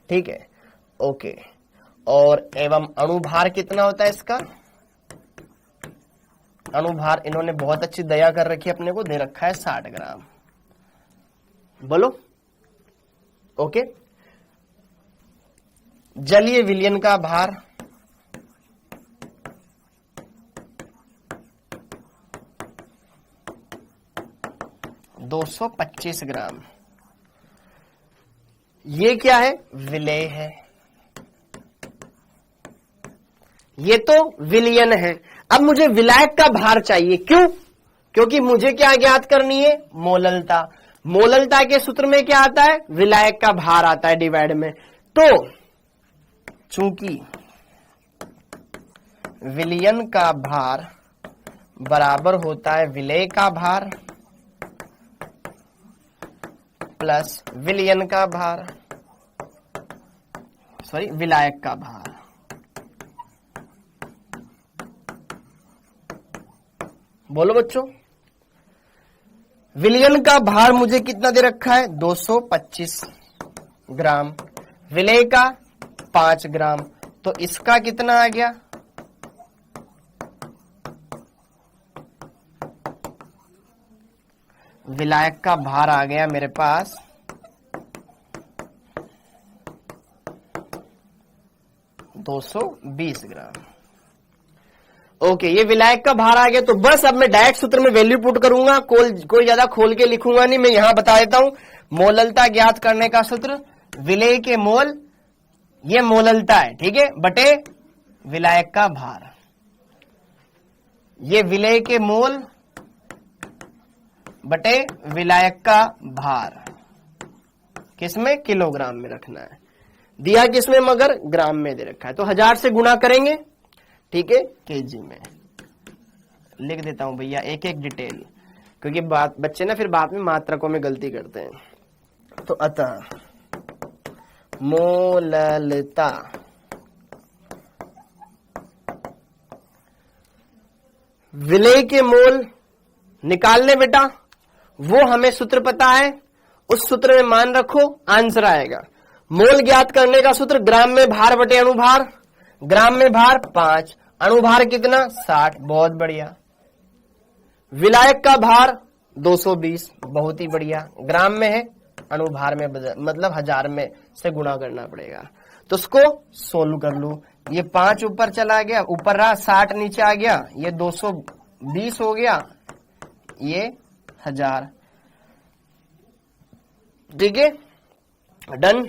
ठीक है, ओके। और एवं अणुभार कितना होता है इसका? अणुभार इन्होंने बहुत अच्छी दया कर रखी है, अपने को दे रखा है 60 ग्राम। बोलो, ओके। जलीय विलयन का भार 225 ग्राम। ये क्या है? विलेय है। ये तो विलयन है। अब मुझे विलायक का भार चाहिए, क्यों? क्योंकि मुझे क्या ज्ञात करनी है? मोललता। मोललता के सूत्र में क्या आता है? विलायक का भार आता है डिवाइड में। तो चूंकि विलयन का भार बराबर होता है विलेय का भार प्लस विलयन का भार, सॉरी विलायक का भार। बोलो बच्चों, विलयन का भार मुझे कितना दे रखा है? 225 ग्राम। विलेय का 5 ग्राम, तो इसका कितना आ गया? विलायक का भार आ गया मेरे पास 220 ग्राम। ओके, ये विलायक का भार आ गया। तो बस अब मैं डायरेक्ट सूत्र में वैल्यू पुट करूंगा, कोई ज्यादा खोल के लिखूंगा नहीं। मैं यहां बता देता हूं, मोललता ज्ञात करने का सूत्र विलेय के मोल, ये मोललता है, ठीक है, बटे विलायक का भार। ये विलेय के मोल बटे विलायक का भार, किसमें? किलोग्राम में रखना है। दिया किसमें? मगर ग्राम में दे रखा है, तो 1000 से गुणा करेंगे, ठीक है, केजी में लिख देता हूं भैया एक एक डिटेल, क्योंकि बच्चे ना फिर बाद में मात्रकों में गलती करते हैं। तो अतः मोललता विलेय के मोल निकालने बेटा, वो हमें सूत्र पता है, उस सूत्र में मान रखो, आंसर आएगा। मोल ज्ञात करने का सूत्र ग्राम में भार बटे अणुभार। ग्राम में भार 5, अणुभार कितना? 60। बहुत बढ़िया। विलायक का भार 220, बहुत ही बढ़िया। ग्राम में है, अणुभार में मतलब 1000 में से गुणा करना पड़ेगा। तो उसको सोल्व कर लू। ये 5 ऊपर चला गया, ऊपर रहा 60, नीचे आ गया, ये 220 हो गया, ये 1000, ठीक है, डन।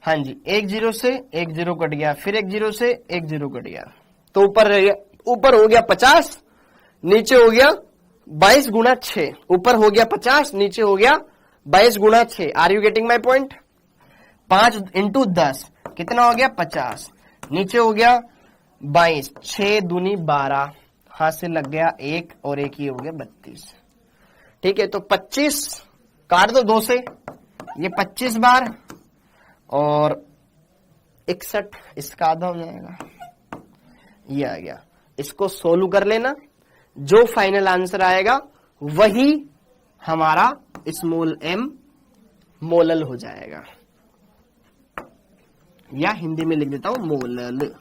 हाँ जी, 1 0 से 1 0 कट गया, फिर 1 0 से 1 0 कट गया, तो ऊपर हो गया 50, नीचे हो गया 22 गुणा 6। ऊपर हो गया 50, नीचे हो गया 22 गुणा 6। Are you getting my point? 5 into 10 कितना हो गया? 50। नीचे हो गया 22, 6 दूनी 12, हाथ से लग गया 1 और 1 ही हो गया 32, ठीक है। तो 25 काट दो 2 से, ये 25 बार और 61, इसका आधा हो जाएगा, ये आ गया। इसको सोल्व कर लेना, जो फाइनल आंसर आएगा वही हमारा स्मॉल m मोलल हो जाएगा, या हिंदी में लिख देता हूं मोलल,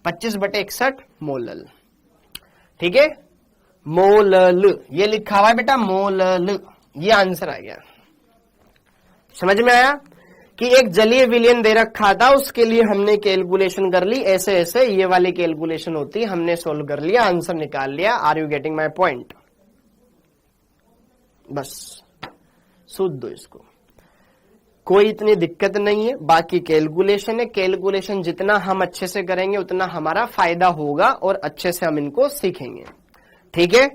25/61 मोलल। ठीक है, मोलल ये लिखा हुआ है बेटा, मोलल, ये आंसर आ गया। समझ में आया कि एक जलीय विलयन दे रखा था, उसके लिए हमने कैलकुलेशन कर ली, ऐसे ऐसे ये वाली कैलकुलेशन होती है, हमने सोल्व कर लिया, आंसर निकाल लिया। Are you getting my point? बस सूद दो इसको, कोई इतनी दिक्कत नहीं है। बाकी कैलकुलेशन है, कैलकुलेशन जितना हम अच्छे से करेंगे उतना हमारा फायदा होगा और अच्छे से हम इनको सीखेंगे। ठीक है,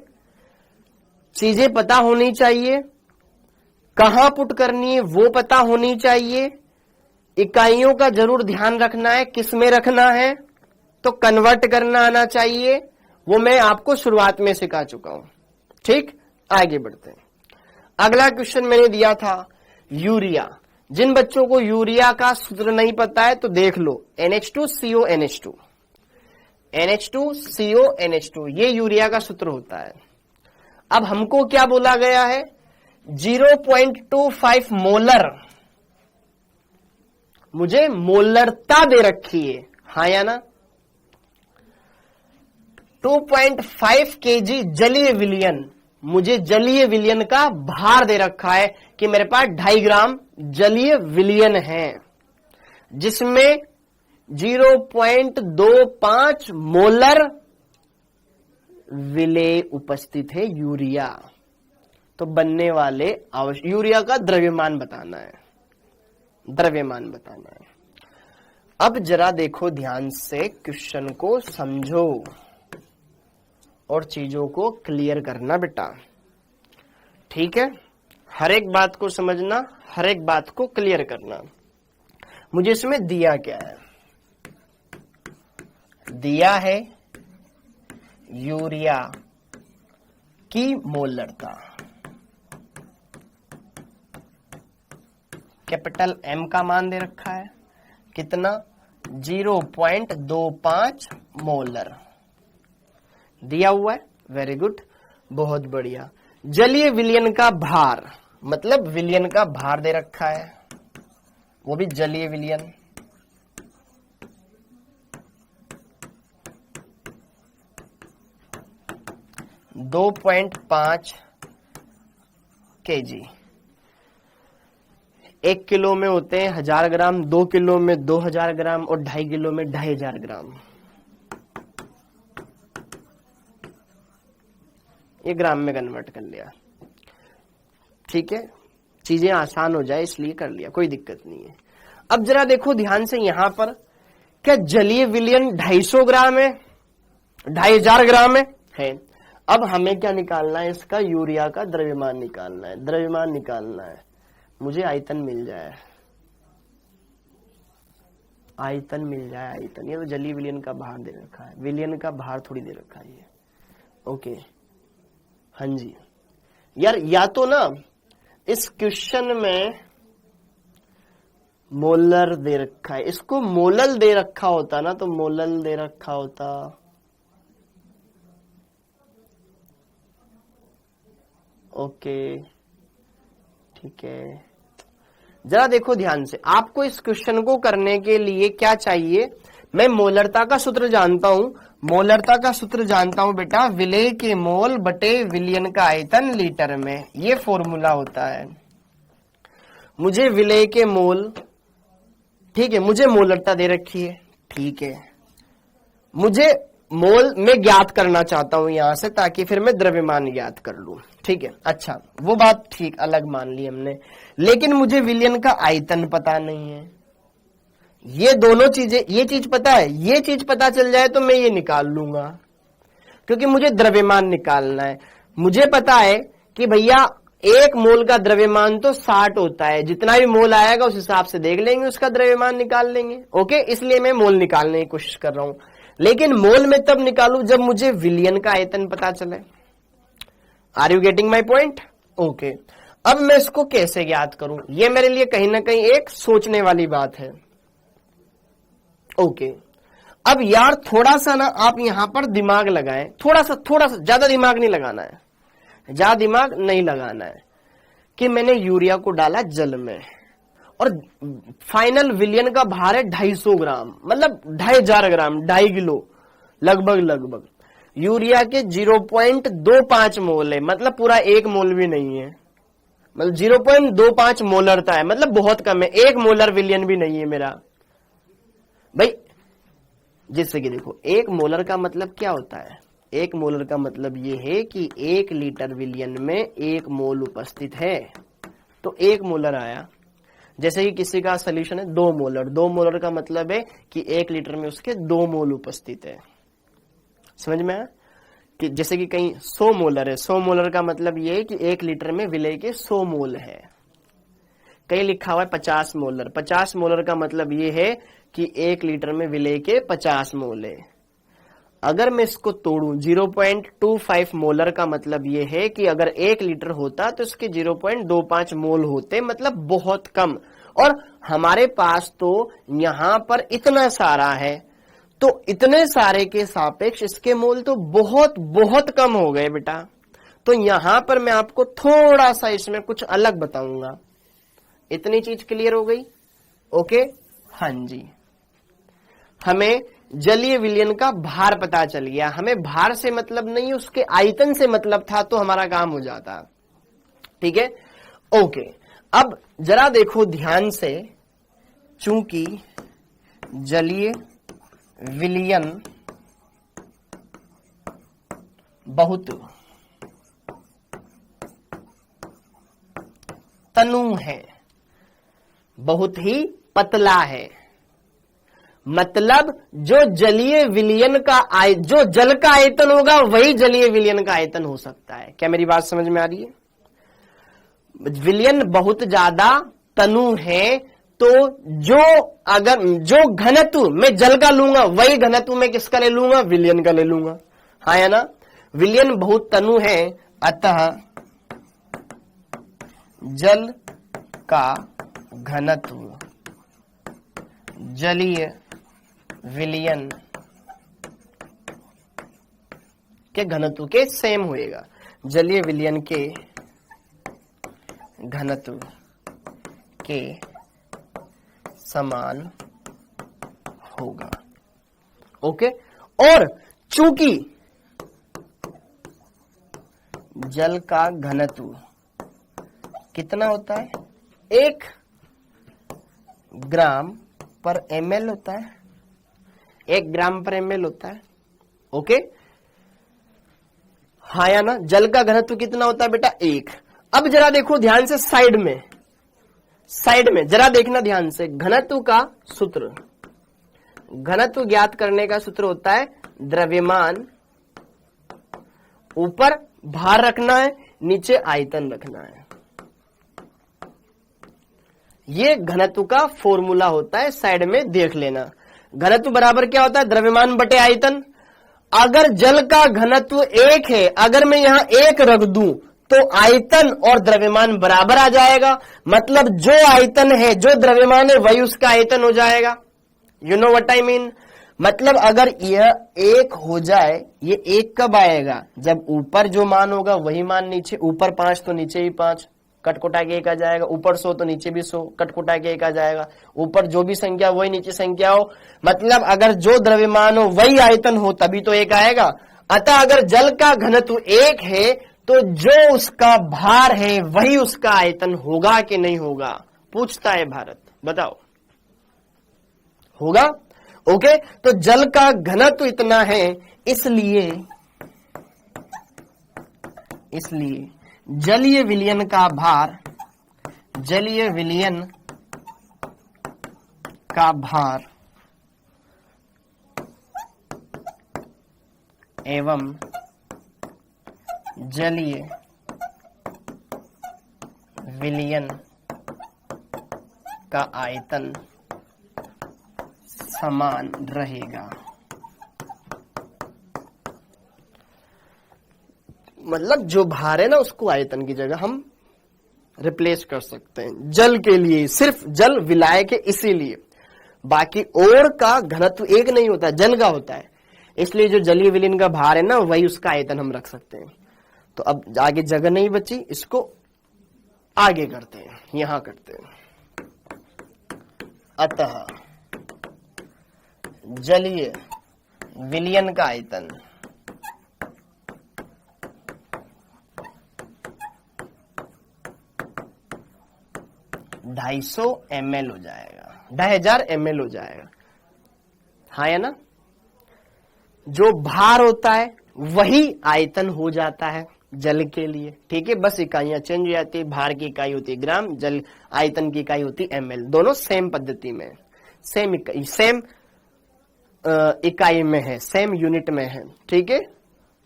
चीजें पता होनी चाहिए, कहां पुट करनी है वो पता होनी चाहिए, इकाइयों का जरूर ध्यान रखना है, किस में रखना है, तो कन्वर्ट करना आना चाहिए, वो मैं आपको शुरुआत में सिखा चुका हूं। ठीक, आगे बढ़ते हैं। अगला क्वेश्चन मैंने दिया था यूरिया। जिन बच्चों को यूरिया का सूत्र नहीं पता है तो देख लो, NH2CO NH2, NH2CO NH2, ये यूरिया का सूत्र होता है। अब हमको क्या बोला गया है, 0.25 मोलर, मुझे मोलरता दे रखी है, हाँ या ना। 2.5 kg जलीय विलयन, मुझे जलीय विलयन का भार दे रखा है कि मेरे पास 2.5 ग्राम जलीय विलयन है, जिसमें 0.25 मोलर विलेय उपस्थित है यूरिया। तो बनने वाले यूरिया का द्रव्यमान बताना है, द्रव्यमान बताना है। अब जरा देखो ध्यान से, क्वेश्चन को समझो और चीजों को क्लियर करना बेटा। ठीक है, हर एक बात को समझना, हर एक बात को क्लियर करना। मुझे इसमें दिया क्या है, दिया है यूरिया की मोलरता, कैपिटल M का मान दे रखा है, कितना, 0.25 मोलर दिया हुआ है। वेरी गुड, बहुत बढ़िया। जलीय विलयन का भार, मतलब विलयन का भार दे रखा है, वो भी जलीय विलयन, दो 2.5 kg। 1 किलो में होते हैं 1000 ग्राम, 2 किलो में 2000 ग्राम और 2.5 किलो में 2500 ग्राम। ये ग्राम में कन्वर्ट कर लिया। ठीक है, चीजें आसान हो जाए इसलिए कर लिया, कोई दिक्कत नहीं है। अब जरा देखो ध्यान से, यहां पर क्या जलीय विलयन 250 ग्राम है, 2500 ग्राम है। अब हमें क्या निकालना है, इसका यूरिया का द्रव्यमान निकालना है, द्रव्यमान निकालना है। मुझे आयतन मिल जाए, आयतन मिल जाए, आयतन। ये तो जलीय विलयन का भार दे रखा है, विलयन का भार थोड़ी दे रखा है ये। ओके, हाँ जी यार, या तो ना इस क्वेश्चन में मोलर दे रखा है, इसको मोलल दे रखा होता ना, तो मोलल दे रखा होता। ओके ठीक है, जरा देखो ध्यान से, आपको इस क्वेश्चन को करने के लिए क्या चाहिए, मैं मोलरता का सूत्र जानता हूं, मोलरता का सूत्र जानता हूं बेटा, विलेय के मोल बटे विलयन का आयतन लीटर में, ये फॉर्मूला होता है। मुझे विलेय के मोल, ठीक है, मुझे मोलरता दे रखी है, ठीक है, मुझे मोल में ज्ञात करना चाहता हूं यहां से, ताकि फिर मैं द्रव्यमान ज्ञात कर लूं। ठीक है, अच्छा वो बात ठीक अलग मान ली हमने, लेकिन मुझे विलयन का आयतन पता नहीं है। ये दोनों चीजें, ये चीज पता है, ये चीज पता चल जाए तो मैं ये निकाल लूंगा, क्योंकि मुझे द्रव्यमान निकालना है। मुझे पता है कि भैया 1 मोल का द्रव्यमान तो 60 होता है, जितना भी मोल आएगा उस हिसाब से देख लेंगे, उसका द्रव्यमान निकाल लेंगे। ओके, इसलिए मैं मोल निकालने की कोशिश कर रहा हूं, लेकिन मोल में तब निकालू जब मुझे विलयन का आयतन पता चले। Are you getting my point? Okay, अब मैं इसको कैसे ज्ञात करूं, ये मेरे लिए कहीं ना कहीं एक सोचने वाली बात है। ओके, अब यार थोड़ा सा ना आप यहां पर दिमाग लगाएं, थोड़ा सा ज्यादा दिमाग नहीं लगाना है, ज्यादा दिमाग नहीं लगाना है कि मैंने यूरिया को डाला जल में और फाइनल विलयन का भार है 250 ग्राम, मतलब 2500 ग्राम, 2.5 किलो लगभग। यूरिया के 0.25 मोल है, मतलब पूरा 1 मोल भी नहीं है, मतलब 0.25 मोलरता है, मतलब बहुत कम है, 1 मोलर विलयन भी नहीं है मेरा भाई। जिससे कि देखो 1 मोलर का मतलब क्या होता है, 1 मोलर का मतलब ये है कि 1 लीटर विलयन में 1 मोल उपस्थित है, तो 1 मोलर आया। जैसे कि किसी का सोल्यूशन है 2 मोलर, 2 मोलर का मतलब है कि 1 लीटर में उसके 2 मोल उपस्थित है। समझ में आया कि जैसे कि कहीं 100 मोलर है, 100 मोलर का मतलब ये है कि 1 लीटर में विलय के 100 मोल है। कहीं लिखा हुआ है 50 मोलर, 50 मोलर का मतलब ये है कि 1 लीटर में विलय के 50 मोल है। अगर मैं इसको तोड़ूं 0.25 मोलर का मतलब ये है कि अगर 1 लीटर होता तो इसके 0.25 मोल होते, मतलब बहुत कम। और हमारे पास तो यहां पर इतना सारा है, तो इतने सारे के सापेक्ष इसके मोल तो बहुत बहुत कम हो गए बेटा। तो यहां पर मैं आपको थोड़ा सा इसमें कुछ अलग बताऊंगा। इतनी चीज क्लियर हो गई? ओके, हाँ जी। हमें जलीय विलयन का भार पता चल गया, हमें भार से मतलब नहीं, उसके आयतन से मतलब था, तो हमारा काम हो जाता। ठीक है, ओके। अब जरा देखो ध्यान से, चूंकि जलीय विलयन बहुत तनु है, बहुत ही पतला है, मतलब जो जलीय विलयन का जो जल का आयतन होगा वही जलीय विलयन का आयतन हो सकता है। क्या मेरी बात समझ में आ रही है? विलयन बहुत ज्यादा तनु है, तो जो घनत्व मैं जल का लूंगा वही घनत्व मैं किसका ले लूंगा? विलयन का ले लूंगा। हाँ या ना? विलयन बहुत तनु है, अतः जल का घनत्व जलीय विलयन के घनत्व के सेम होएगा, जलीय विलयन के घनत्व के समान होगा। ओके, और चूंकि जल का घनत्व कितना होता है? 1 ग्राम पर ml होता है, 1 ग्राम पर ml होता है। ओके, हाँ या ना? जल का घनत्व कितना होता है बेटा? 1। अब जरा देखो ध्यान से, साइड में जरा देखना ध्यान से, घनत्व का सूत्र, घनत्व ज्ञात करने का सूत्र होता है द्रव्यमान, ऊपर भार रखना है, नीचे आयतन रखना है। ये घनत्व का फॉर्मूला होता है, साइड में देख लेना। घनत्व बराबर क्या होता है? द्रव्यमान बटे आयतन। अगर जल का घनत्व 1 है, अगर मैं यहां 1 रख दूं तो आयतन और द्रव्यमान बराबर आ जाएगा, मतलब जो आयतन है, जो द्रव्यमान है, वही उसका आयतन हो जाएगा। You know what I mean? मतलब अगर यह 1 हो जाए, ये 1 कब आएगा? जब ऊपर जो मान होगा वही मान नीचे, ऊपर 5 तो नीचे भी 5, कटकुटा के 1 आ जाएगा, ऊपर 100 तो नीचे भी 100, कटकुटा के 1 आ जाएगा, ऊपर जो भी संख्या वही नीचे संख्या हो, मतलब अगर जो द्रव्यमान हो वही आयतन हो तभी तो 1 आएगा। अतः अगर जल का घनत्व 1 है तो जो उसका भार है वही उसका आयतन होगा कि नहीं होगा? पूछता है भारत, बताओ। होगा? ओके, तो जल का घनत्व इतना है, इसलिए जलीय विलयन का भार, जलीय विलयन का भार एवं जलीय विलयन का आयतन समान रहेगा। मतलब जो भार है ना, उसको आयतन की जगह हम रिप्लेस कर सकते हैं। जल के लिए सिर्फ जल विलाय के, इसीलिए बाकी और का घनत्व 1 नहीं होता, जल का होता है, इसलिए जो जलीय विलयन का भार है ना, वही उसका आयतन हम रख सकते हैं। तो अब आगे जगह नहीं बची, इसको आगे करते हैं, यहां करते हैं। अतः जलीय विलयन का आयतन 250 ml हो जाएगा, 2000 ml हो जाएगा। हाँ है ना, जो भार होता है वही आयतन हो जाता है जल के लिए। ठीक है, बस इकाइयां चेंज हो जाती है, भार की इकाई होती है ग्राम, जल आयतन की इकाई होती है ml। दोनों सेम पद्धति में, सेम इकाई में है, सेम यूनिट में है। ठीक है,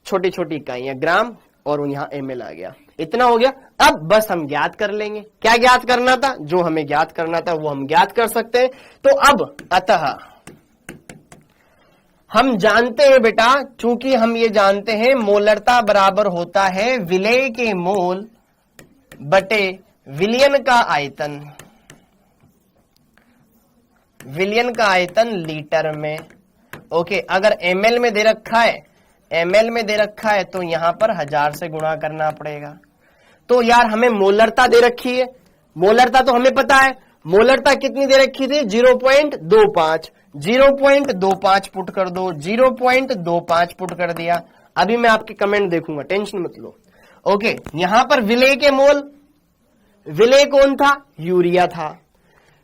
छोटी छोटी इकाइयां ग्राम और यहाँ ml आ गया। इतना हो गया। अब बस हम ज्ञात कर लेंगे, क्या ज्ञात करना था, जो हमें ज्ञात करना था वो हम ज्ञात कर सकते हैं। तो अब अतः हम जानते हैं बेटा, चूंकि हम ये जानते हैं मोलरता बराबर होता है विलेय के मोल बटे विलयन का आयतन, विलयन का आयतन लीटर में। ओके, अगर ml में दे रखा है, ml में दे रखा है तो यहां पर 1000 से गुणा करना पड़ेगा। तो यार हमें मोलरता दे रखी है, मोलरता तो हमें पता है, मोलरता कितनी दे रखी थी, 0.25, 0.25 पुट कर दो, 0.25 पुट कर दिया। अभी मैं आपके कमेंट देखूंगा, टेंशन मत लो। ओके, यहां पर विलेय के मोल, विलेय कौन था, यूरिया था।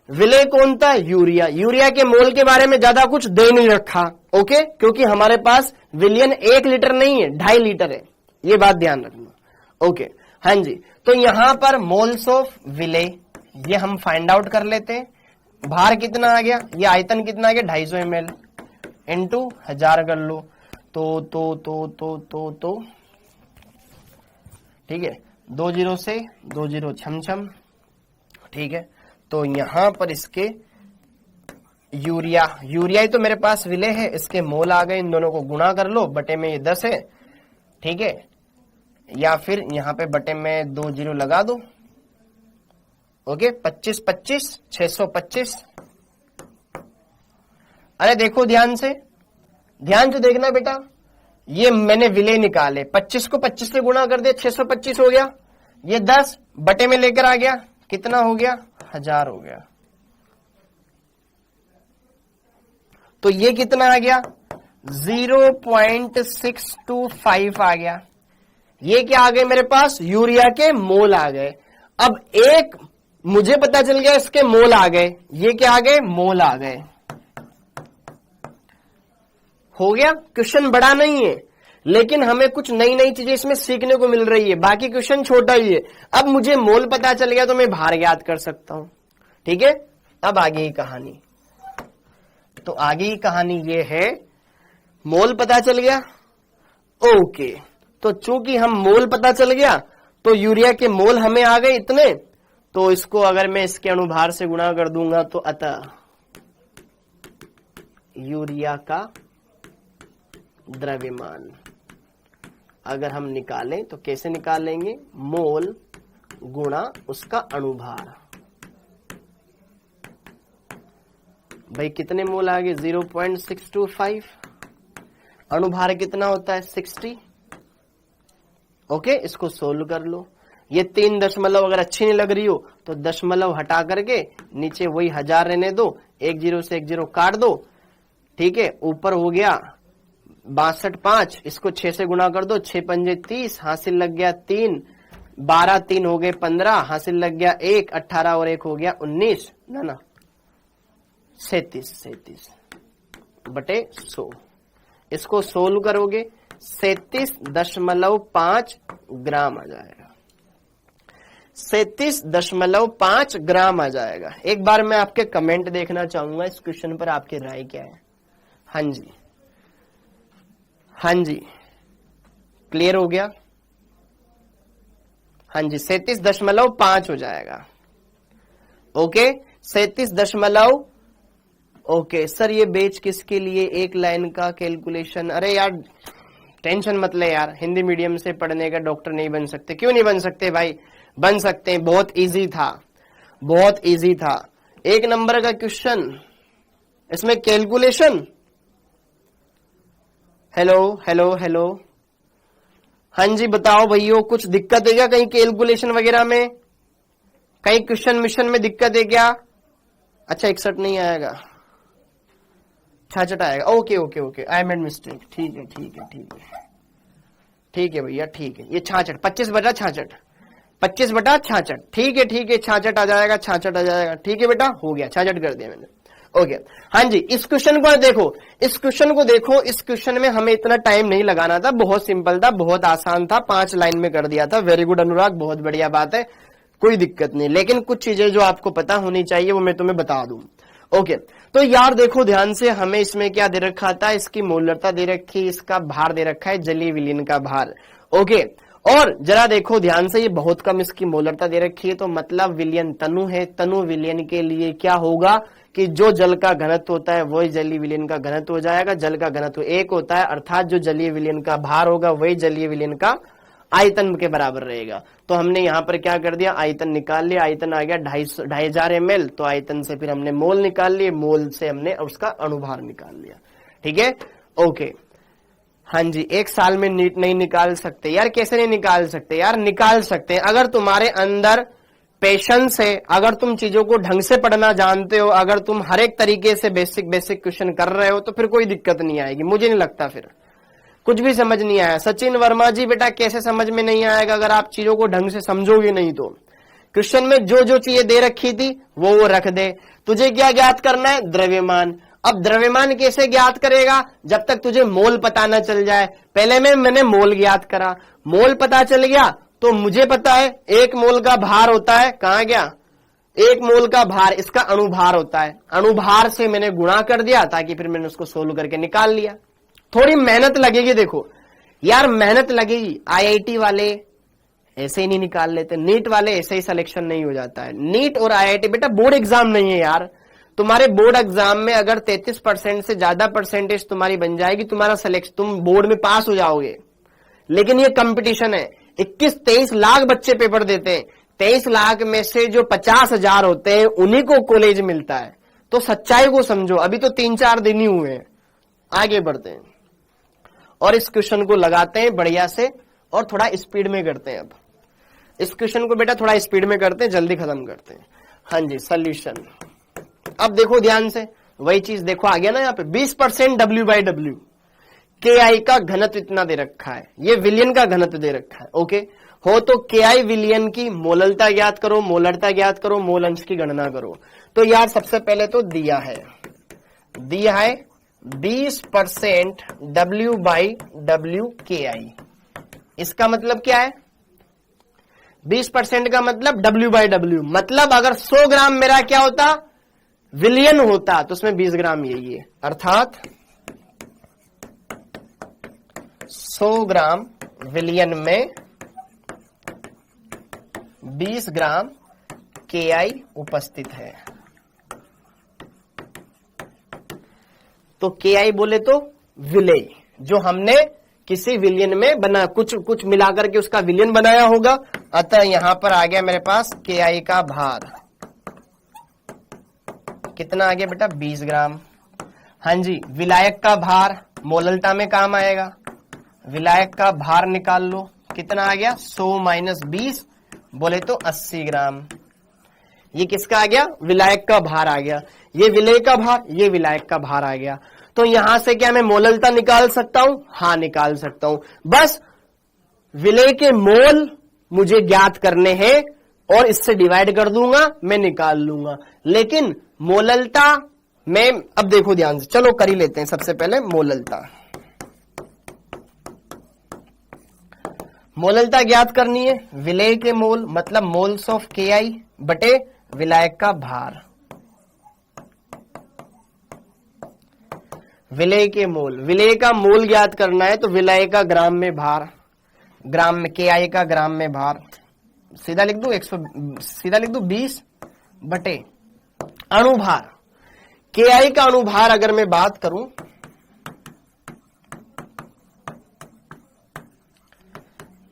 विलेय कौन था, यूरिया। यूरिया के मोल के बारे में ज्यादा कुछ दे नहीं रखा। ओके, क्योंकि हमारे पास विलियन 1 लीटर नहीं है, 2.5 लीटर है, ये बात ध्यान रखना। ओके, हाँ जी, तो यहां पर मोल्स ऑफ विलेय ये हम फाइंड आउट कर लेते हैं। भार कितना आ गया, ये आयतन कितना आ गया, 250 ml इंटू 1000 कर लो तो ठीक है, 20 से 20 छम। ठीक है, तो यहां पर इसके यूरिया ही तो मेरे पास विलेय है, इसके मोल आ गए, इन दोनों को गुणा कर लो, बटे में ये 10 है। ठीक है, या फिर यहां पे बटे में 2 0 लगा दो। ओके, 25 25 625। अरे देखो ध्यान से देखना बेटा, ये मैंने विलेय निकाले, 25 को 25 से गुणा कर दिया, 625 हो गया। ये 10 बटे में लेकर आ गया, कितना हो गया, 1000 हो गया। तो ये कितना आ गया, 0.625 आ गया। ये क्या आ गए मेरे पास, यूरिया के मोल आ गए। अब एक मुझे पता चल गया, इसके मोल आ गए, ये क्या आ गए, मोल आ गए। हो गया। क्वेश्चन बड़ा नहीं है, लेकिन हमें कुछ नई नई चीजें इसमें सीखने को मिल रही है, बाकी क्वेश्चन छोटा ही है। अब मुझे मोल पता चल गया तो मैं भार याद कर सकता हूं। ठीक है, अब आगे की कहानी, तो आगे की कहानी ये है, मोल पता चल गया। ओके, तो चूंकि हम मोल पता चल गया तो यूरिया के मोल हमें आ गए इतने, तो इसको अगर मैं इसके अनुभार से गुणा कर दूंगा तो अतः यूरिया का द्रव्यमान अगर हम निकालें तो कैसे निकालेंगे, मोल गुणा उसका अणुभार। भाई कितने मोल आ गए, 0.625, अणुभार कितना होता है, 60। ओके, इसको सोल्व कर लो। ये 3 दशमलव अगर अच्छी नहीं लग रही हो तो दशमलव हटा करके नीचे वही 1000 रहने दो, 1 0 से 1 0 काट दो। ठीक है, ऊपर हो गया 62.5, इसको 6 से गुणा कर दो, 6 पंजे 30, हासिल लग गया 3, 12 3 हो गए 15, हासिल लग गया 1, 18 और 1 हो गया 19, ना 37 बटे 100। इसको सोल्व करोगे 37.5 ग्राम आ जाएगा, 37.5 ग्राम आ जाएगा। एक बार मैं आपके कमेंट देखना चाहूंगा इस क्वेश्चन पर, आपकी राय क्या है। हाँ जी, हाँ जी, क्लियर हो गया। हाँ जी, 37.5 हो जाएगा। ओके, 37 ओके सर, ये बेच किसके लिए, एक लाइन का कैलकुलेशन। अरे यार टेंशन मत ले यार, हिंदी मीडियम से पढ़ने का डॉक्टर नहीं बन सकते। क्यों नहीं बन सकते भाई, बन सकते हैं, बहुत इजी था, बहुत इजी था। 1 नंबर का क्वेश्चन, इसमें कैलकुलेशन। हेलो हेलो हेलो, हाँ जी बताओ भैया, कुछ दिक्कत है क्या कहीं कैलकुलेशन वगैरह में, कहीं क्वेश्चन मिशन में दिक्कत है क्या? अच्छा 61 नहीं आएगा, 66 आएगा। Okay okay okay, I made mistake. ठीक है ठीक है ठीक है ठीक है भैया, ठीक है। ये 66, 25/66, 25/66, ठीक है ठीक है, 66 आ जाएगा, 66 आ जाएगा। ठीक है बेटा, हो गया, 66 कर दिया मैंने। ओके हाँ जी, इस क्वेश्चन को देखो, इस क्वेश्चन को देखो। इस क्वेश्चन में हमें इतना टाइम नहीं लगाना था, बहुत सिंपल था, बहुत आसान था, 5 लाइन में कर दिया था। वेरी गुड अनुराग, बहुत बढ़िया बात है, कोई दिक्कत नहीं। लेकिन कुछ चीजें जो आपको पता होनी चाहिए वो मैं तुम्हें बता दूं। ओके तो यार देखो ध्यान से, हमें इसमें क्या दे रखा था, इसकी मोलरता दे रखी, इसका भार दे रखा है, जलीय विलयन का भार। ओके और जरा देखो ध्यान से, ये बहुत कम इसकी मोलरता दे रखी है, तो मतलब विलयन तनु है। तनु विलयन के लिए क्या होगा कि जो जल का घनत्व होता है वही जलीय विलयन का घनत्व हो जाएगा। जल का घनत्व 1 होता है, अर्थात जो जलीय विलयन का भार होगा वही जलीय विलयन का आयतन के बराबर रहेगा। तो हमने यहां पर क्या कर दिया, आयतन निकाल लिया। आयतन आ गया 2500 ml, तो आयतन से फिर हमने मोल निकाल लिए, मोल से हमने उसका अणुभार निकाल लिया। ठीक है ओके हाँ जी। 1 साल में नीट नहीं निकाल सकते यार? कैसे नहीं निकाल सकते यार? निकाल सकते हैं, अगर तुम्हारे अंदर पेशेंस है, अगर तुम चीजों को ढंग से पढ़ना जानते हो, अगर तुम हर एक तरीके से बेसिक क्वेश्चन कर रहे हो, तो फिर कोई दिक्कत नहीं आएगी। मुझे नहीं लगता फिर कुछ भी समझ नहीं आया। सचिन वर्मा जी बेटा, कैसे समझ में नहीं आएगा? अगर आप चीजों को ढंग से समझोगे नहीं तो। क्वेश्चन में जो जो चीजें दे रखी थी वो रख दे। तुझे क्या ज्ञात करना है? द्रव्यमान। अब द्रव्यमान कैसे ज्ञात करेगा? जब तक तुझे मोल पता न चल जाए। पहले मैंने मोल ज्ञात करा, मोल पता चल गया तो मुझे पता है 1 मोल का भार होता है, कहां गया 1 मोल का भार, इसका अणुभार होता है। अणुभार से मैंने गुणा कर दिया ताकि फिर मैंने उसको सोल्व करके निकाल लिया। थोड़ी मेहनत लगेगी, देखो यार मेहनत लगेगी। आईआईटी वाले ऐसे ही नहीं निकाल लेते, नीट वाले ऐसे ही सिलेक्शन नहीं हो जाता है। नीट और आईआईटी बेटा बोर्ड एग्जाम नहीं है यार। तुम्हारे बोर्ड एग्जाम में अगर 33% से ज्यादा परसेंटेज तुम्हारी बन जाएगी, तुम्हारा सिलेक्शन, तुम बोर्ड में पास हो जाओगे। लेकिन ये कंपटीशन है, 21-23 लाख बच्चे पेपर देते हैं, 23 लाख में से जो 50,000 होते हैं उन्हीं को कॉलेज मिलता है। तो सच्चाई को समझो, अभी तो 3-4 दिन ही हुए हैं। आगे बढ़ते हैं और इस क्वेश्चन को लगाते हैं बढ़िया से और थोड़ा स्पीड में करते हैं। अब इस क्वेश्चन को बेटा थोड़ा स्पीड में करते हैं, जल्दी खत्म करते हैं। हाँ जी सॉल्यूशन। अब देखो ध्यान से, वही चीज देखो आ गया ना यहाँ पे, 20% W/W, KI का घनत्व इतना दे रखा है, ये विलयन का घनत्व दे रखा है। ओके हो तो KI विलयन की मोललता ज्ञात करो, मोलरता ज्ञात करो, मोल अंश की गणना करो। तो यार सबसे पहले तो दिया है 20% W/W KI। इसका मतलब क्या है? 20% का मतलब W/W, मतलब अगर 100 ग्राम मेरा क्या होता, विलयन होता, तो उसमें 20 ग्राम यही है। अर्थात 100 ग्राम विलयन में 20 ग्राम KI उपस्थित है। तो KI बोले तो विलेय, जो हमने किसी विलयन में बना, कुछ मिलाकर के उसका विलयन बनाया होगा। अतः यहां पर आ गया मेरे पास KI का भार, कितना आ गया बेटा 20 ग्राम। हाँ जी विलायक का भार मोललता में काम आएगा, विलायक का भार निकाल लो, कितना आ गया 100 - 20 बोले तो 80 ग्राम। ये किसका आ गया? विलायक का भार आ गया। ये विलेय का भार, ये विलायक का भार आ गया। तो यहां से क्या मैं मोललता निकाल सकता हूं? हाँ निकाल सकता हूं। बस विलेय के मोल मुझे ज्ञात करने हैं और इससे डिवाइड कर दूंगा, मैं निकाल लूंगा। लेकिन मोललता में अब देखो ध्यान से, चलो कर ही लेते हैं। सबसे पहले मोललता, मोललता ज्ञात करनी है। विलेय के मोल मतलब मोल्स ऑफ KI बटे विलायक का भार। विलेय के मोल, विलेय का मोल ज्ञात करना है तो विलेय का ग्राम में भार, ग्राम में KI का ग्राम में भार। सीधा लिख दूं 20 बटे अणुभार। KI का अणुभार अगर मैं बात करूं,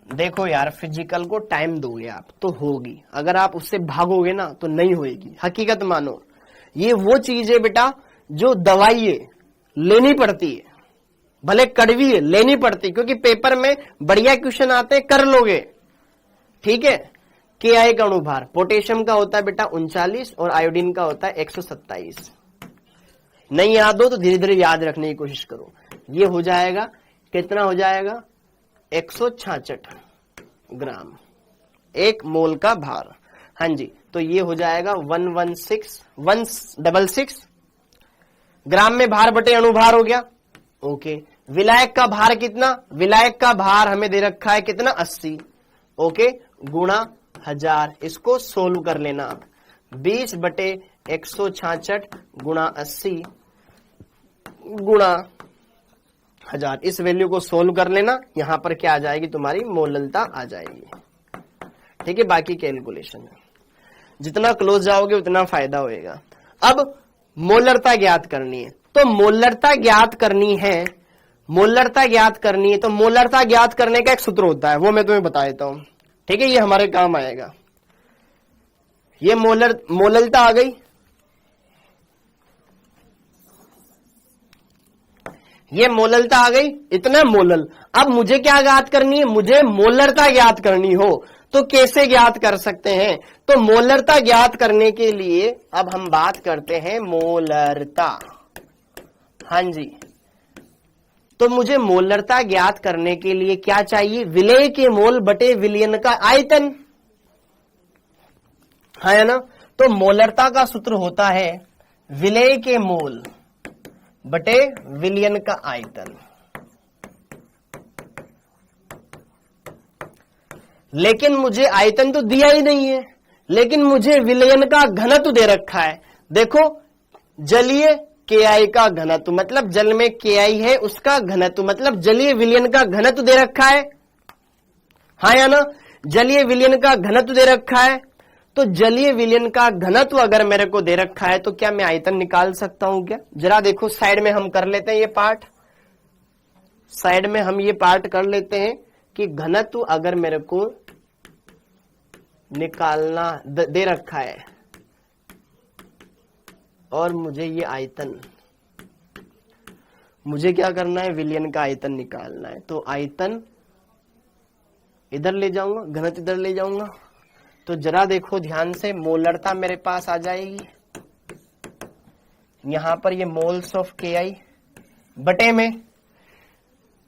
देखो यार फिजिकल को टाइम दोगे आप तो होगी, अगर आप उससे भागोगे ना तो नहीं होएगी। हकीकत मानो, ये वो चीज है बेटा जो दवाई लेनी पड़ती है, भले कड़वी है, लेनी पड़ती, क्योंकि पेपर में बढ़िया क्वेश्चन आते हैं, कर लोगे। ठीक है, KI का अणुभार पोटेशियम का होता है बेटा 39 और आयोडीन का होता है 127। नहीं याद हो तो धीरे धीरे याद रखने की कोशिश करो। ये हो जाएगा, कितना हो जाएगा, 166 ग्राम, 1 मोल का भार। हाँ जी, तो ये हो जाएगा 166 ग्राम में भार बटे अणुभार हो गया। ओके, विलायक का भार कितना, विलायक का भार हमें दे रखा है कितना, 80। ओके, गुणा 1000, इसको सोल्व कर लेना आप। 20 बटे 166 गुणा 80 गुणा 1000, इस वैल्यू को सोल्व कर लेना। यहां पर क्या आ जाएगी, तुम्हारी मोललता आ जाएगी। ठीक है, बाकी कैलकुलेशन है, जितना क्लोज जाओगे उतना फायदा होएगा। अब मोलरता ज्ञात करनी है, तो मोलरता ज्ञात करनी है, मोलरता ज्ञात करनी है, तो मोलरता ज्ञात करने का एक सूत्र होता है, वो मैं तुम्हें बता देता हूं। ठीक है, ये हमारे काम आएगा। ये मोललता आ गई, ये मोललता आ गई, इतना मोलल। अब मुझे क्या ज्ञात करनी है, मुझे मोलरता ज्ञात करनी हो तो कैसे ज्ञात कर सकते हैं, तो मोलरता ज्ञात करने के लिए अब हम बात करते हैं मोलरता। हाँ जी, तो मुझे मोलरता ज्ञात करने के लिए क्या चाहिए, विलेय के मोल बटे विलयन का आयतन, है ना। तो मोलरता का सूत्र होता है विलेय के मोल बटे विलयन का आयतन। लेकिन मुझे आयतन तो दिया ही नहीं है, लेकिन मुझे विलयन का घनत्व दे रखा है। देखो, जलीय KI का घनत्व मतलब जल में KI है उसका घनत्व, मतलब जलीय विलयन का घनत्व दे रखा है, हाँ या ना। जलीय विलयन का घनत्व दे रखा है, तो जलीय विलयन का घनत्व अगर मेरे को दे रखा है तो क्या मैं आयतन निकाल सकता हूं क्या। जरा देखो, साइड में हम कर लेते हैं ये पार्ट, साइड में हम ये पार्ट कर लेते हैं कि घनत्व अगर मेरे को निकालना दे रखा है और मुझे ये आयतन, मुझे क्या करना है, विलयन का आयतन निकालना है। तो आयतन इधर ले जाऊंगा, घनत्व इधर ले जाऊंगा, तो जरा देखो ध्यान से, मोलरता मेरे पास आ जाएगी। यहां पर ये मोल्स ऑफ KI बटे में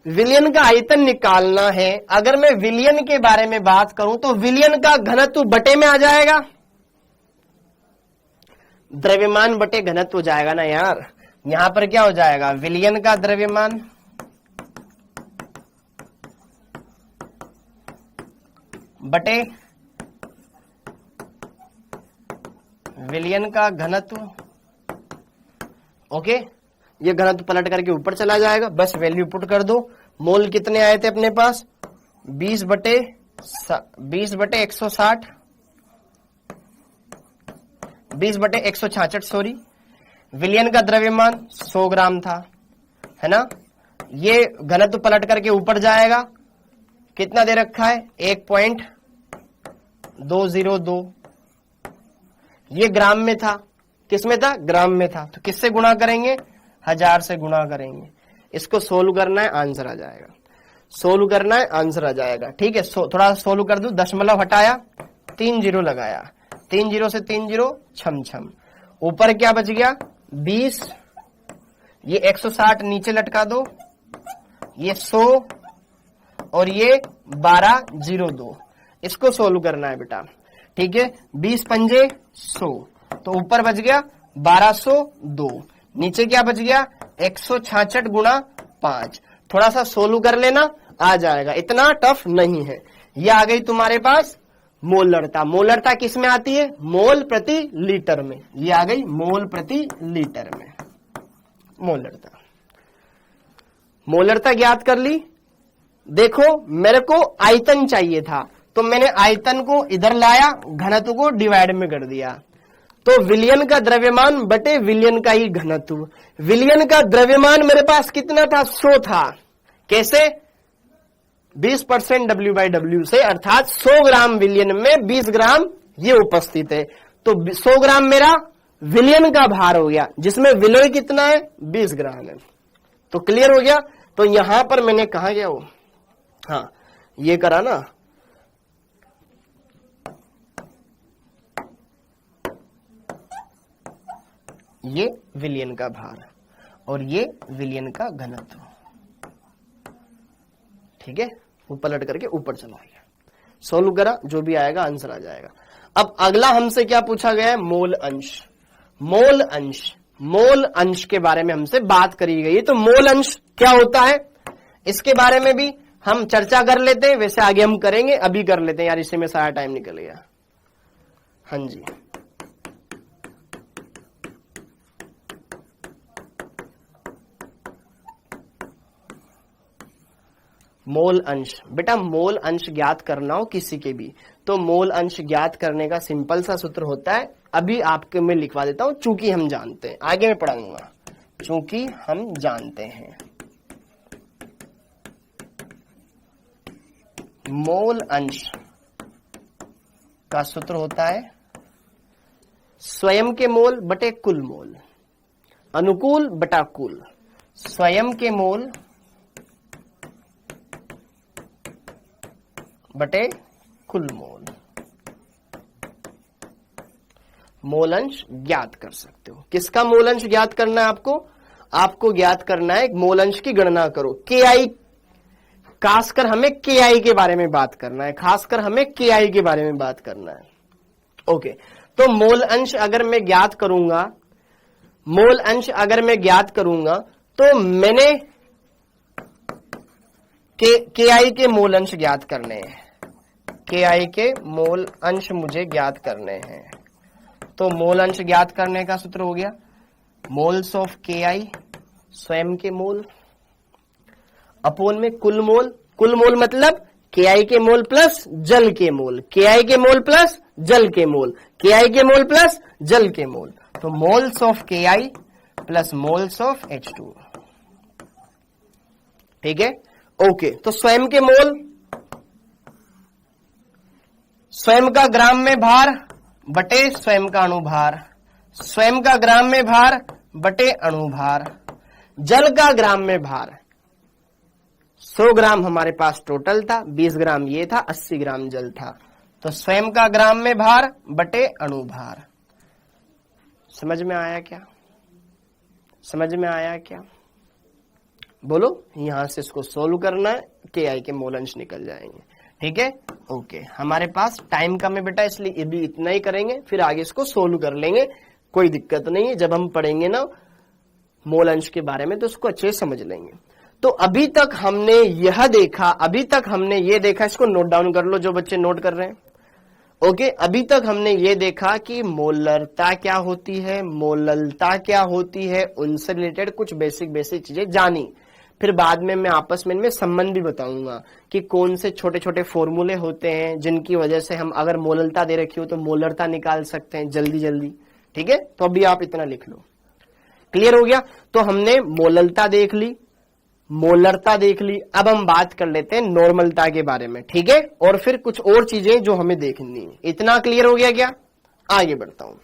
विलयन का आयतन निकालना है। अगर मैं विलयन के बारे में बात करूं तो विलयन का घनत्व बटे में आ जाएगा, द्रव्यमान बटे घनत्व हो जाएगा ना यार। यहां पर क्या हो जाएगा, विलयन का द्रव्यमान बटे विलयन का घनत्व। ओके, ये घनत्व पलट करके ऊपर चला जाएगा, बस वैल्यू पुट कर दो। मोल कितने आए थे अपने पास, 20 बटे 160, 20 बटे 166 सॉरी। विलयन का द्रव्यमान 100 ग्राम था, है ना। ये घनत्व पलट करके ऊपर जाएगा, कितना दे रखा है, 1.202। ये ग्राम में था, किस में था, ग्राम में था, तो किससे गुणा करेंगे, 1000 से गुणा करेंगे। इसको सोल्व करना है, आंसर आ जाएगा, सोल्व करना है, आंसर आ जाएगा। ठीक है, थोड़ा सोल्व कर दूं, दशमलव हटाया, 3 जीरो लगाया, 3 जीरो से 3 जीरो छम छम, ऊपर क्या बच गया 20, ये 160 नीचे लटका दो, ये 100 और ये 1202, इसको सोल्व करना है बेटा। ठीक है, 20 पंजे 100, तो ऊपर बच गया 1202, नीचे क्या बच गया 166 गुणा 5। थोड़ा सा सोल्व कर लेना, आ जाएगा, इतना टफ नहीं है। ये आ गई तुम्हारे पास मोलरता। मोलरता किस में आती है, मोल प्रति लीटर में। ये आ गई मोल प्रति लीटर में मोलरता। मोलरता ज्ञात कर ली। देखो मेरे को आयतन चाहिए था, तो मैंने आयतन को इधर लाया, घनत्व को डिवाइड में कर दिया। तो विलयन का द्रव्यमान बटे विलयन का ही घनत्व। विलयन का द्रव्यमान मेरे पास कितना था, 100 था। कैसे, 20% W/W से, अर्थात 100 ग्राम विलयन में 20 ग्राम ये उपस्थित है। तो 100 ग्राम मेरा विलयन का भार हो गया, जिसमें विलय कितना है, 20 ग्राम है। तो क्लियर हो गया। तो यहां पर मैंने कहा गया वो, हाँ ये करा ना, ये विलयन का भार और ये विलयन का घनत्व, ठीक है। वो पलट करके ऊपर चला गया, सोल्व करा, जो भी आएगा आंसर आ जाएगा। अब अगला हमसे क्या पूछा गया है, मोल अंश। मोल अंश, मोल अंश के बारे में हमसे बात करी गई है। तो मोल अंश क्या होता है इसके बारे में भी हम चर्चा कर लेते हैं, वैसे आगे हम करेंगे, अभी कर लेते हैं यार, इसी में सारा टाइम निकल गया। हाँ जी, मोल अंश, बेटा मोल अंश ज्ञात करना हो किसी के भी तो मोल अंश ज्ञात करने का सिंपल सा सूत्र होता है, अभी आपके मैं लिखवा देता हूं, चूंकि हम जानते हैं, आगे मैं पढ़ाऊंगा, चूंकि हम जानते हैं। मोल अंश का सूत्र होता है स्वयं के मोल बटे कुल मोल, अनुकूल बटा कुल, स्वयं के मोल बटे कुल मोल। मोल अंश ज्ञात कर सकते हो। किसका मोल अंश ज्ञात करना है आपको? आपको ज्ञात करना है मोल अंश की गणना करो। KI, खासकर हमें KI के बारे में बात करना है, खासकर हमें KI के बारे में बात करना है। ओके, तो मोल अंश अगर मैं ज्ञात करूंगा, मोल अंश अगर मैं ज्ञात करूंगा तो मैंने KI के मोल अंश ज्ञात करने हैं, KI के मोल अंश मुझे ज्ञात करने हैं। तो मोल अंश ज्ञात करने का सूत्र हो गया मोल्स ऑफ KI, स्वयं के मोल, अपोन में कुल मोल। कुल मोल मतलब KI के मोल प्लस जल के मोल, KI के मोल प्लस जल के मोल, KI के मोल प्लस जल के मोल। तो moles of KI plus moles of H2, ठीक है। ओके, तो स्वयं के मोल, स्वयं का ग्राम में भार बटे स्वयं का अणुभार, स्वयं का ग्राम में भार बटे अणुभार, जल का ग्राम में भार, 100 ग्राम हमारे पास टोटल था, 20 ग्राम ये था, 80 ग्राम जल था। तो स्वयं का ग्राम में भार बटे अणुभार। समझ में आया क्या? समझ में आया क्या? बोलो, यहां से इसको सोल्व करना है, KI के मोल अंश निकल जाएंगे, ठीक है। ओके, हमारे पास टाइम कम है बेटा, इसलिए अभी इतना ही करेंगे, फिर आगे इसको सोल्व कर लेंगे, कोई दिक्कत नहीं है। जब हम पढ़ेंगे ना मोल अंश के बारे में तो उसको अच्छे से समझ लेंगे। तो अभी तक हमने यह देखा, अभी तक हमने ये देखा, इसको नोट डाउन कर लो जो बच्चे नोट कर रहे हैं। ओके, अभी तक हमने ये देखा कि मोलरता क्या होती है, मोललता क्या होती है, उनसे रिलेटेड कुछ बेसिक चीजें जानी। फिर बाद में मैं आपस में इनमें संबंध भी बताऊंगा कि कौन से छोटे छोटे फॉर्मूले होते हैं जिनकी वजह से हम अगर मोललता दे रखी हो तो मोलरता निकाल सकते हैं जल्दी जल्दी, ठीक है। तो अभी आप इतना लिख लो, क्लियर हो गया। तो हमने मोललता देख ली, मोलरता देख ली, अब हम बात कर लेते हैं नॉर्मलता के बारे में, ठीक है। और फिर कुछ और चीजें जो हमें देखनी है। इतना क्लियर हो गया क्या? आगे बढ़ता हूं।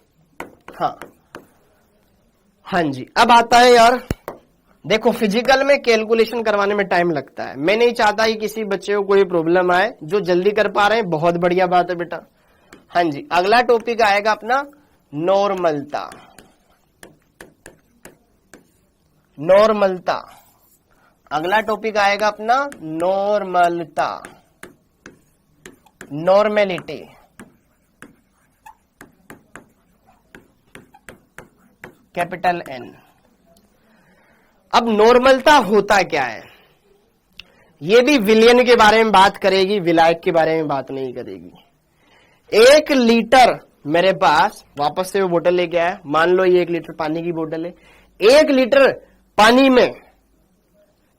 हाँ जी, अब आता है यार, देखो फिजिकल में कैलकुलेशन करवाने में टाइम लगता है, मैं नहीं चाहता कि किसी बच्चे को कोई प्रॉब्लम आए। जो जल्दी कर पा रहे हैं बहुत बढ़िया बात है बेटा। हाँ जी, अगला टॉपिक आएगा अपना नॉर्मलता। नॉर्मलता, अगला टॉपिक आएगा अपना नॉर्मलता, नॉर्मेलिटी। Capital N। अब नॉर्मलता होता क्या है, ये भी विलयन के बारे में बात करेगी, विलायक के बारे में बात नहीं करेगी। 1 लीटर मेरे पास, वापस से वो बोतल लेके आया, मान लो ये 1 लीटर पानी की बोतल है। 1 लीटर पानी में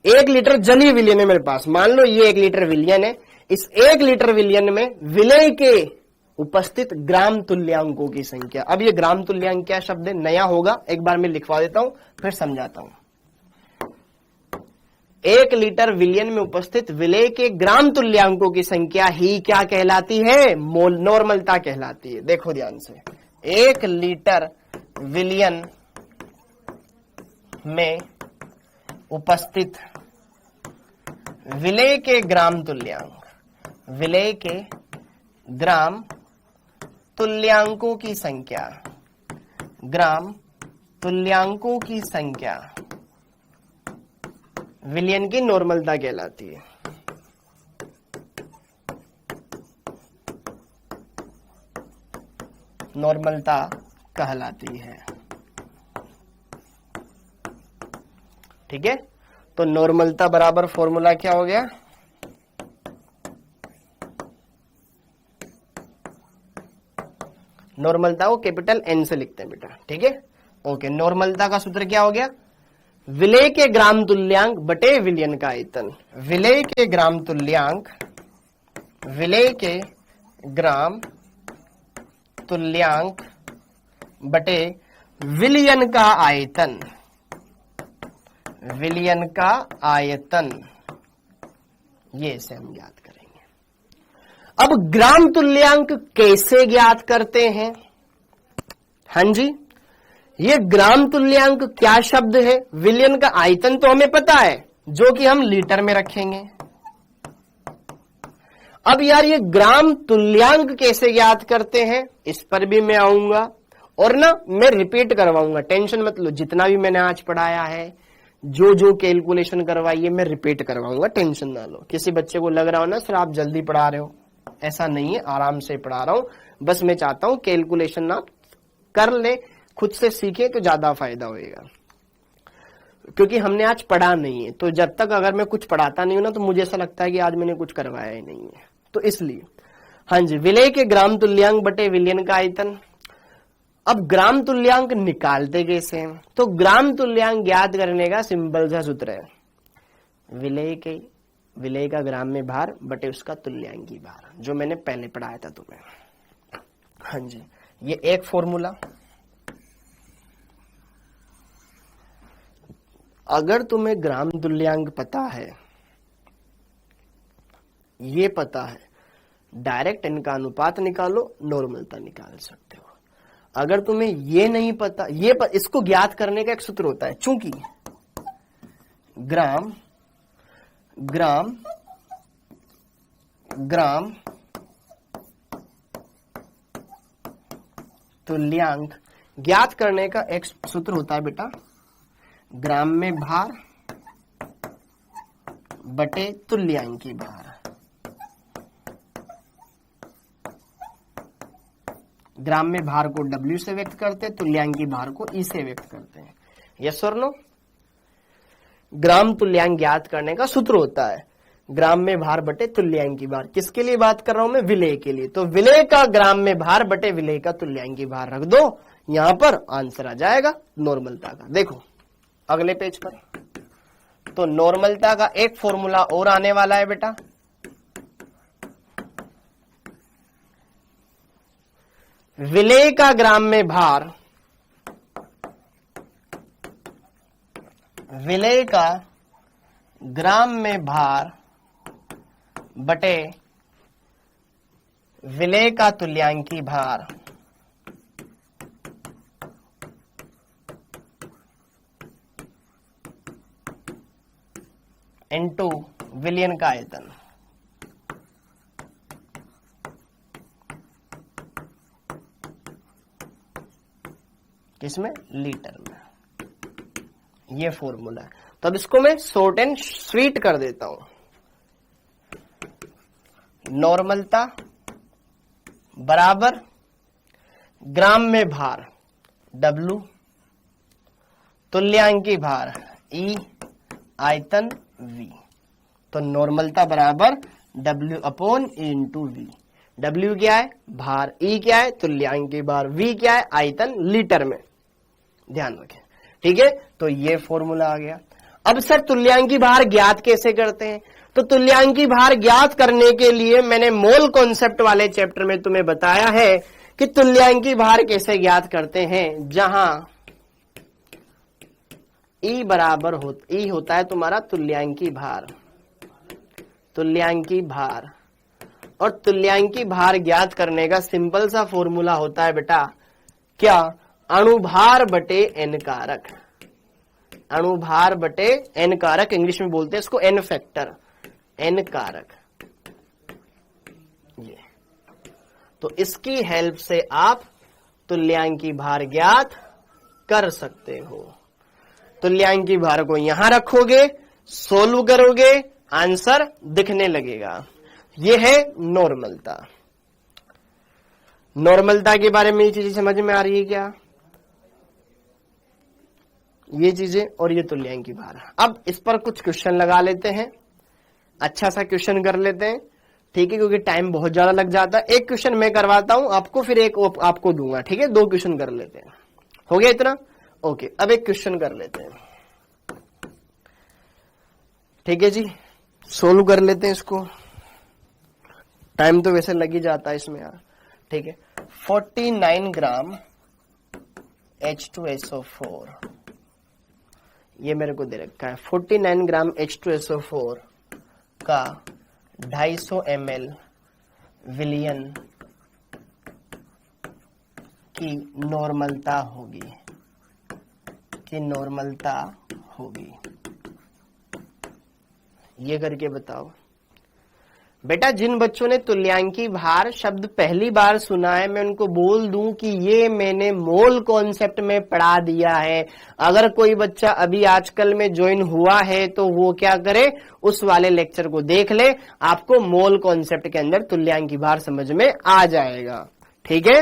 1 लीटर जलीय विलयन है मेरे पास, मान लो ये 1 लीटर विलयन है। इस 1 लीटर विलयन में विलय के उपस्थित ग्राम तुल्यांकों की संख्या। अब ये ग्राम तुल्यांक क्या शब्द है, नया होगा, एक बार मैं लिखवा देता हूं फिर समझाता हूं। 1 लीटर विलयन में उपस्थित विलय के ग्राम तुल्यांकों की संख्या ही क्या कहलाती है? मोल, नॉर्मलता कहलाती है। देखो ध्यान से, 1 लीटर विलयन में उपस्थित विलेय के ग्राम तुल्यांक, विलेय के ग्राम तुल्यांकों की संख्या, ग्राम तुल्यांकों की संख्या विलयन की नॉर्मलता कहलाती है। नॉर्मलता कहलाती है। ठीक है, तो नॉर्मलता बराबर फॉर्मूला क्या हो गया, नॉर्मलता को कैपिटल एन से लिखते हैं बेटा। ठीक है, ओके। नॉर्मलता का सूत्र क्या हो गया, विलेय के ग्राम तुल्यांक बटे विलयन का आयतन। विलेय के ग्राम तुल्यांक, विलेय के ग्राम तुल्यांक बटे विलयन का आयतन, विलयन का आयतन, ये इसे हम ज्ञात करेंगे। अब ग्राम तुल्यांक कैसे ज्ञात करते हैं? हां जी, ये ग्राम तुल्यांक क्या शब्द है? विलयन का आयतन तो हमें पता है, जो कि हम लीटर में रखेंगे। अब यार ये ग्राम तुल्यांक कैसे ज्ञात करते हैं, इस पर भी मैं आऊंगा और ना मैं रिपीट करवाऊंगा, टेंशन मत लो। जितना भी मैंने आज पढ़ाया है, जो जो कैलकुलेशन करवाई है, मैं रिपीट करवाऊंगा, टेंशन ना लो। किसी बच्चे को लग रहा हो ना सर आप जल्दी पढ़ा रहे हो, ऐसा नहीं है, आराम से पढ़ा रहा हूं। बस मैं चाहता हूं कैलकुलेशन ना कर ले, खुद से सीखे तो ज्यादा फायदा होएगा, क्योंकि हमने आज पढ़ा नहीं है। तो जब तक अगर मैं कुछ पढ़ाता नहीं हूं ना, तो मुझे ऐसा लगता है कि आज मैंने कुछ करवाया ही नहीं है, तो इसलिए। हाँ जी, विलेय के ग्राम तुल्यांक बटे विलयन का आयतन। अब ग्राम तुल्यांक निकालते कैसे हैं? तो ग्राम तुल्यांक ज्ञात करने का सिंपल सा सूत्र है, विलेय का ग्राम में भार बटे उसका तुल्यांकी भार, जो मैंने पहले पढ़ाया था तुम्हें। हाँ जी, ये एक फॉर्मूला। अगर तुम्हें ग्राम तुल्यांक पता है, ये पता है, डायरेक्ट इनका अनुपात निकालो, नॉर्मलता निकाल सकते हो। अगर तुम्हें ये नहीं पता, इसको ज्ञात करने का एक सूत्र होता है, चूंकि ग्राम तुल्यांक ज्ञात करने का एक सूत्र होता है बेटा, ग्राम में भार बटे तुल्यांकी भार। ग्राम में भार को W से व्यक्त करते हैं, तुल्यांकी भार को E से व्यक्त करते हैं। यस और नो? ग्राम तुल्यांक ज्ञात करने का सूत्र होता है ग्राम में भार बटे तुल्यांकी भार। किसके लिए बात कर रहा हूं मैं? विलेय के लिए। तो विलेय का ग्राम में भार बटे विलेय का तुल्यांकी भार रख दो, यहां पर आंसर आ जाएगा नॉर्मलता का। देखो अगले पेज पर, तो नॉर्मलता का एक फॉर्मूला और आने वाला है बेटा, विलेय का ग्राम में भार, विलेय का ग्राम में भार बटे विलेय का तुल्यांकी भार इनटू विलयन का आयतन। किसमें? लीटर में। ये फॉर्मूला है। तो अब इसको मैं शॉर्ट एंड स्वीट कर देता हूं। नॉर्मलता बराबर ग्राम में भार W, तुल्यांकी भार E, आयतन V। तो नॉर्मलता बराबर W upon E into V। W क्या है? भार। E क्या है? तुल्यांकी भार। V क्या है? आयतन लीटर में। ध्यान रखें, ठीक है। तो ये फॉर्मूला आ गया। अब सर तुल्यांकी भार ज्ञात कैसे करते हैं? तो तुल्यांकी भार ज्ञात करने के लिए मैंने मोल कॉन्सेप्ट वाले चैप्टर में तुम्हें बताया है कि तुल्यांकी भार कैसे ज्ञात करते हैं, जहां E बराबर E होता है तुम्हारा तुल्यांकी भार, तुल्यांकी भार। और तुल्यांकी भार ज्ञात करने का सिंपल सा फॉर्मूला होता है बेटा, क्या? अणुभार बटे एन कारक। अणुभार बटे एन कारक, इंग्लिश में बोलते हैं इसको एन फैक्टर। एन कारक। ये तो इसकी हेल्प से आप तुल्यांकी भार ज्ञात कर सकते हो। तुल्यांकी भार को यहां रखोगे, सोल्व करोगे, आंसर दिखने लगेगा। ये है नॉर्मलता। नॉर्मलता के बारे में ये चीजें समझ में आ रही है क्या? ये चीजें और ये तुल्यांकी भार। अब इस पर कुछ क्वेश्चन लगा लेते हैं, अच्छा सा क्वेश्चन कर लेते हैं, ठीक है, क्योंकि टाइम बहुत ज्यादा लग जाता है। एक क्वेश्चन मैं करवाता हूं आपको, फिर एक आपको दूंगा, ठीक है? 2 क्वेश्चन कर लेते हैं। हो गया इतना? ओके, अब एक क्वेश्चन कर लेते हैं, ठीक है जी। सोल्व कर लेते हैं इसको, टाइम तो वैसे लग ही जाता है इसमें यार, ठीक है। 49 ग्राम H2SO4 ये मेरे को दे रखा है। 49 ग्राम H2SO4 का 250 ml विलयन की नॉर्मलता होगी, ये करके बताओ। बेटा जिन बच्चों ने तुल्यांकी भार शब्द पहली बार सुना है, मैं उनको बोल दूं कि ये मैंने मोल कॉन्सेप्ट में पढ़ा दिया है। अगर कोई बच्चा अभी आजकल में ज्वाइन हुआ है तो वो क्या करे, उस वाले लेक्चर को देख ले, आपको मोल कॉन्सेप्ट के अंदर तुल्यांकी भार समझ में आ जाएगा, ठीक है?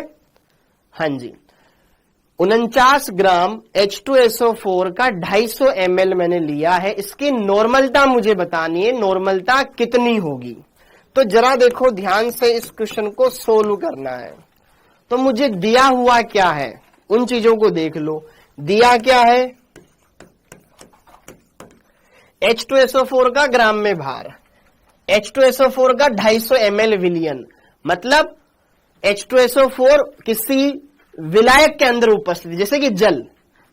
हाँ जी। 49 ग्राम H2SO4 का 250 ml मैंने लिया है, इसकी नॉर्मलता मुझे बतानी है, नॉर्मलता कितनी होगी। तो जरा देखो ध्यान से, इस क्वेश्चन को सोल्व करना है। तो मुझे दिया हुआ क्या है, उन चीजों को देख लो। दिया क्या है? H2SO4 का ग्राम में भार, H2SO4 का 250 ml विलयन, मतलब H2SO4 किसी विलायक के अंदर उपस्थित, जैसे कि जल,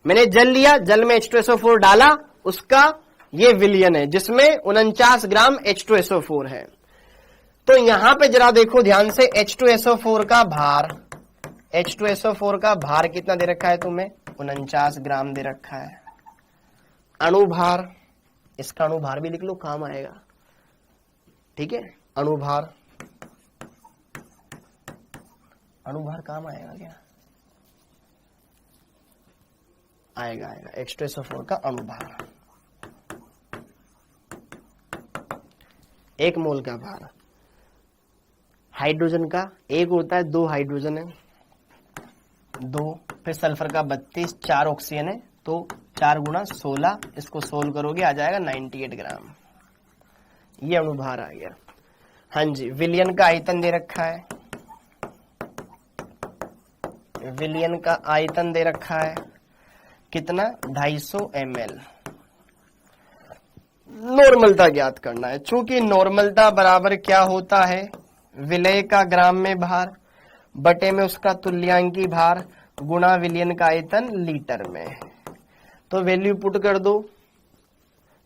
मैंने जल लिया, जल में H2SO4 डाला, उसका ये विलयन है जिसमें 49 ग्राम H2SO4 है। तो यहां पे जरा देखो ध्यान से, H2SO4 का भार कितना दे रखा है तुम्हें? 49 ग्राम दे रखा है। अणुभार, इसका अणुभार भी लिख लो, काम आएगा, ठीक है? अणुभार काम आएगा क्या? आएगा। H2SO4 का अणुभार, 1 मोल का भार। हाइड्रोजन का 1 होता है, 2 हाइड्रोजन है, 2, फिर सल्फर का 32, 4 ऑक्सीजन है, तो 4 गुणा 16, इसको सोल्व करोगे आ जाएगा 98 ग्राम। ये अणुभार आ गया। हाँ जी। विलयन का आयतन दे रखा है, विलयन का आयतन दे रखा है कितना? 250 ml। नॉर्मलता ज्ञात करना है। चूंकि नॉर्मलता बराबर क्या होता है? विलय का ग्राम में भार बटे में उसका तुल्यांकी भार गुणा विलयन का आयतन लीटर में। तो वैल्यू पुट कर दो,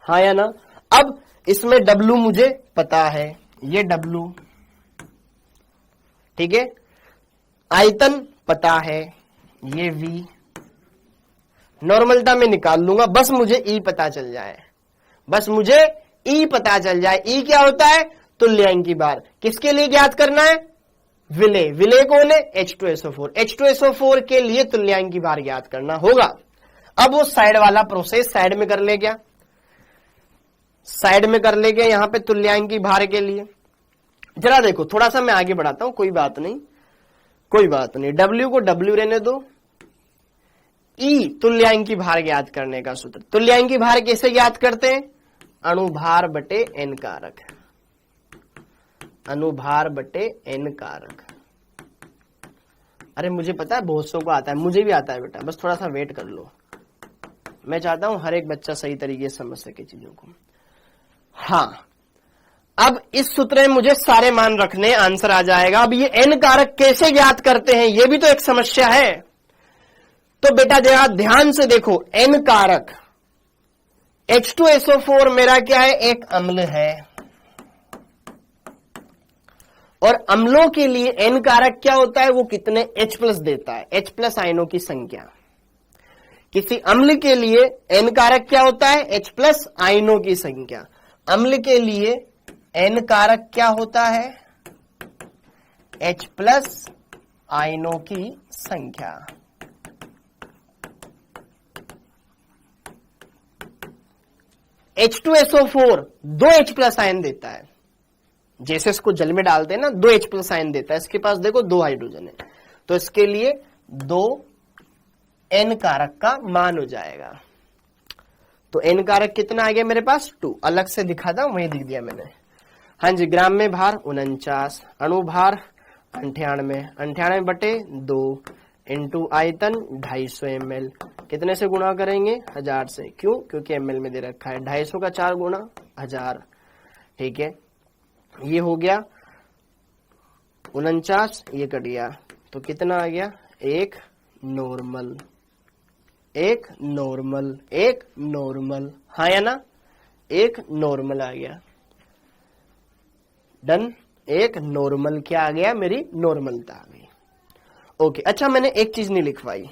हाँ या ना? अब इसमें W मुझे पता है, ये W, ठीक है? आयतन पता है, ये V। नॉर्मलता में निकाल लूंगा, बस मुझे E पता चल जाए, E क्या होता है? तुल्यांकी भार। किसके लिए ज्ञात करना है? विलय। विलय कौन है? H2SO4। H2SO4 के लिए तुल्यांकी भार ज्ञात करना होगा। अब वो साइड वाला प्रोसेस साइड में कर ले क्या? साइड में कर ले क्या यहां पे तुल्यांकी भार के लिए? जरा देखो, थोड़ा सा मैं आगे बढ़ाता हूं, कोई बात नहीं। W को W रहने दो। E तुल्यांकी भार ज्ञात करने का सूत्र। तुल्यांकी भार कैसे ज्ञात करते हैं? अणुभार बटे N कारक। अणुभार बटे N कारक। अरे मुझे पता है बहुत सौ को आता है, मुझे भी आता है बेटा, बस थोड़ा सा वेट कर लो। मैं चाहता हूं हर एक बच्चा सही तरीके से समझ सके चीजों को। हाँ, अब इस सूत्र में मुझे सारे मान रखने, आंसर आ जाएगा। अब ये N कारक कैसे ज्ञात करते हैं, ये भी तो एक समस्या है। तो बेटा जरा ध्यान से देखो, N कारक, H2SO4 मेरा क्या है? एक अम्ल है, और अम्लों के लिए N कारक क्या होता है? वो कितने H+ देता है, H+ आयनों की संख्या। किसी अम्ल के लिए N कारक क्या होता है? H+ आयनों की संख्या। अम्ल के लिए एन कारक क्या होता है? H प्लस आयनों की संख्या। H2SO4 दो H प्लस आयन देता है, जैसे इसको जल में डालते हैं ना, दो H प्लस आयन देता है। इसके पास देखो दो हाइड्रोजन है, तो इसके लिए दो N कारक का मान हो जाएगा। तो N कारक कितना आ गया मेरे पास? 2। अलग से दिखा था, वही लिख दिया मैंने। हाँ जी, ग्राम में भार 49, अणु भार 98, 98 बटे 2 इंटू आयतन 250 ml। कितने से गुणा करेंगे? 1000 से। क्यों? क्योंकि ml में दे रखा है। 250 का 4 गुणा 1000। ठीक है, ये हो गया 49, ये कट गया तो कितना आ गया? एक नॉर्मल, एक नॉर्मल, एक नॉर्मल, हाँ या ना? एक नॉर्मल आ गया। डन। एक नॉर्मल क्या आ गया? मेरी नॉर्मलता आ गई। ओके, अच्छा मैंने एक चीज नहीं लिखवाई,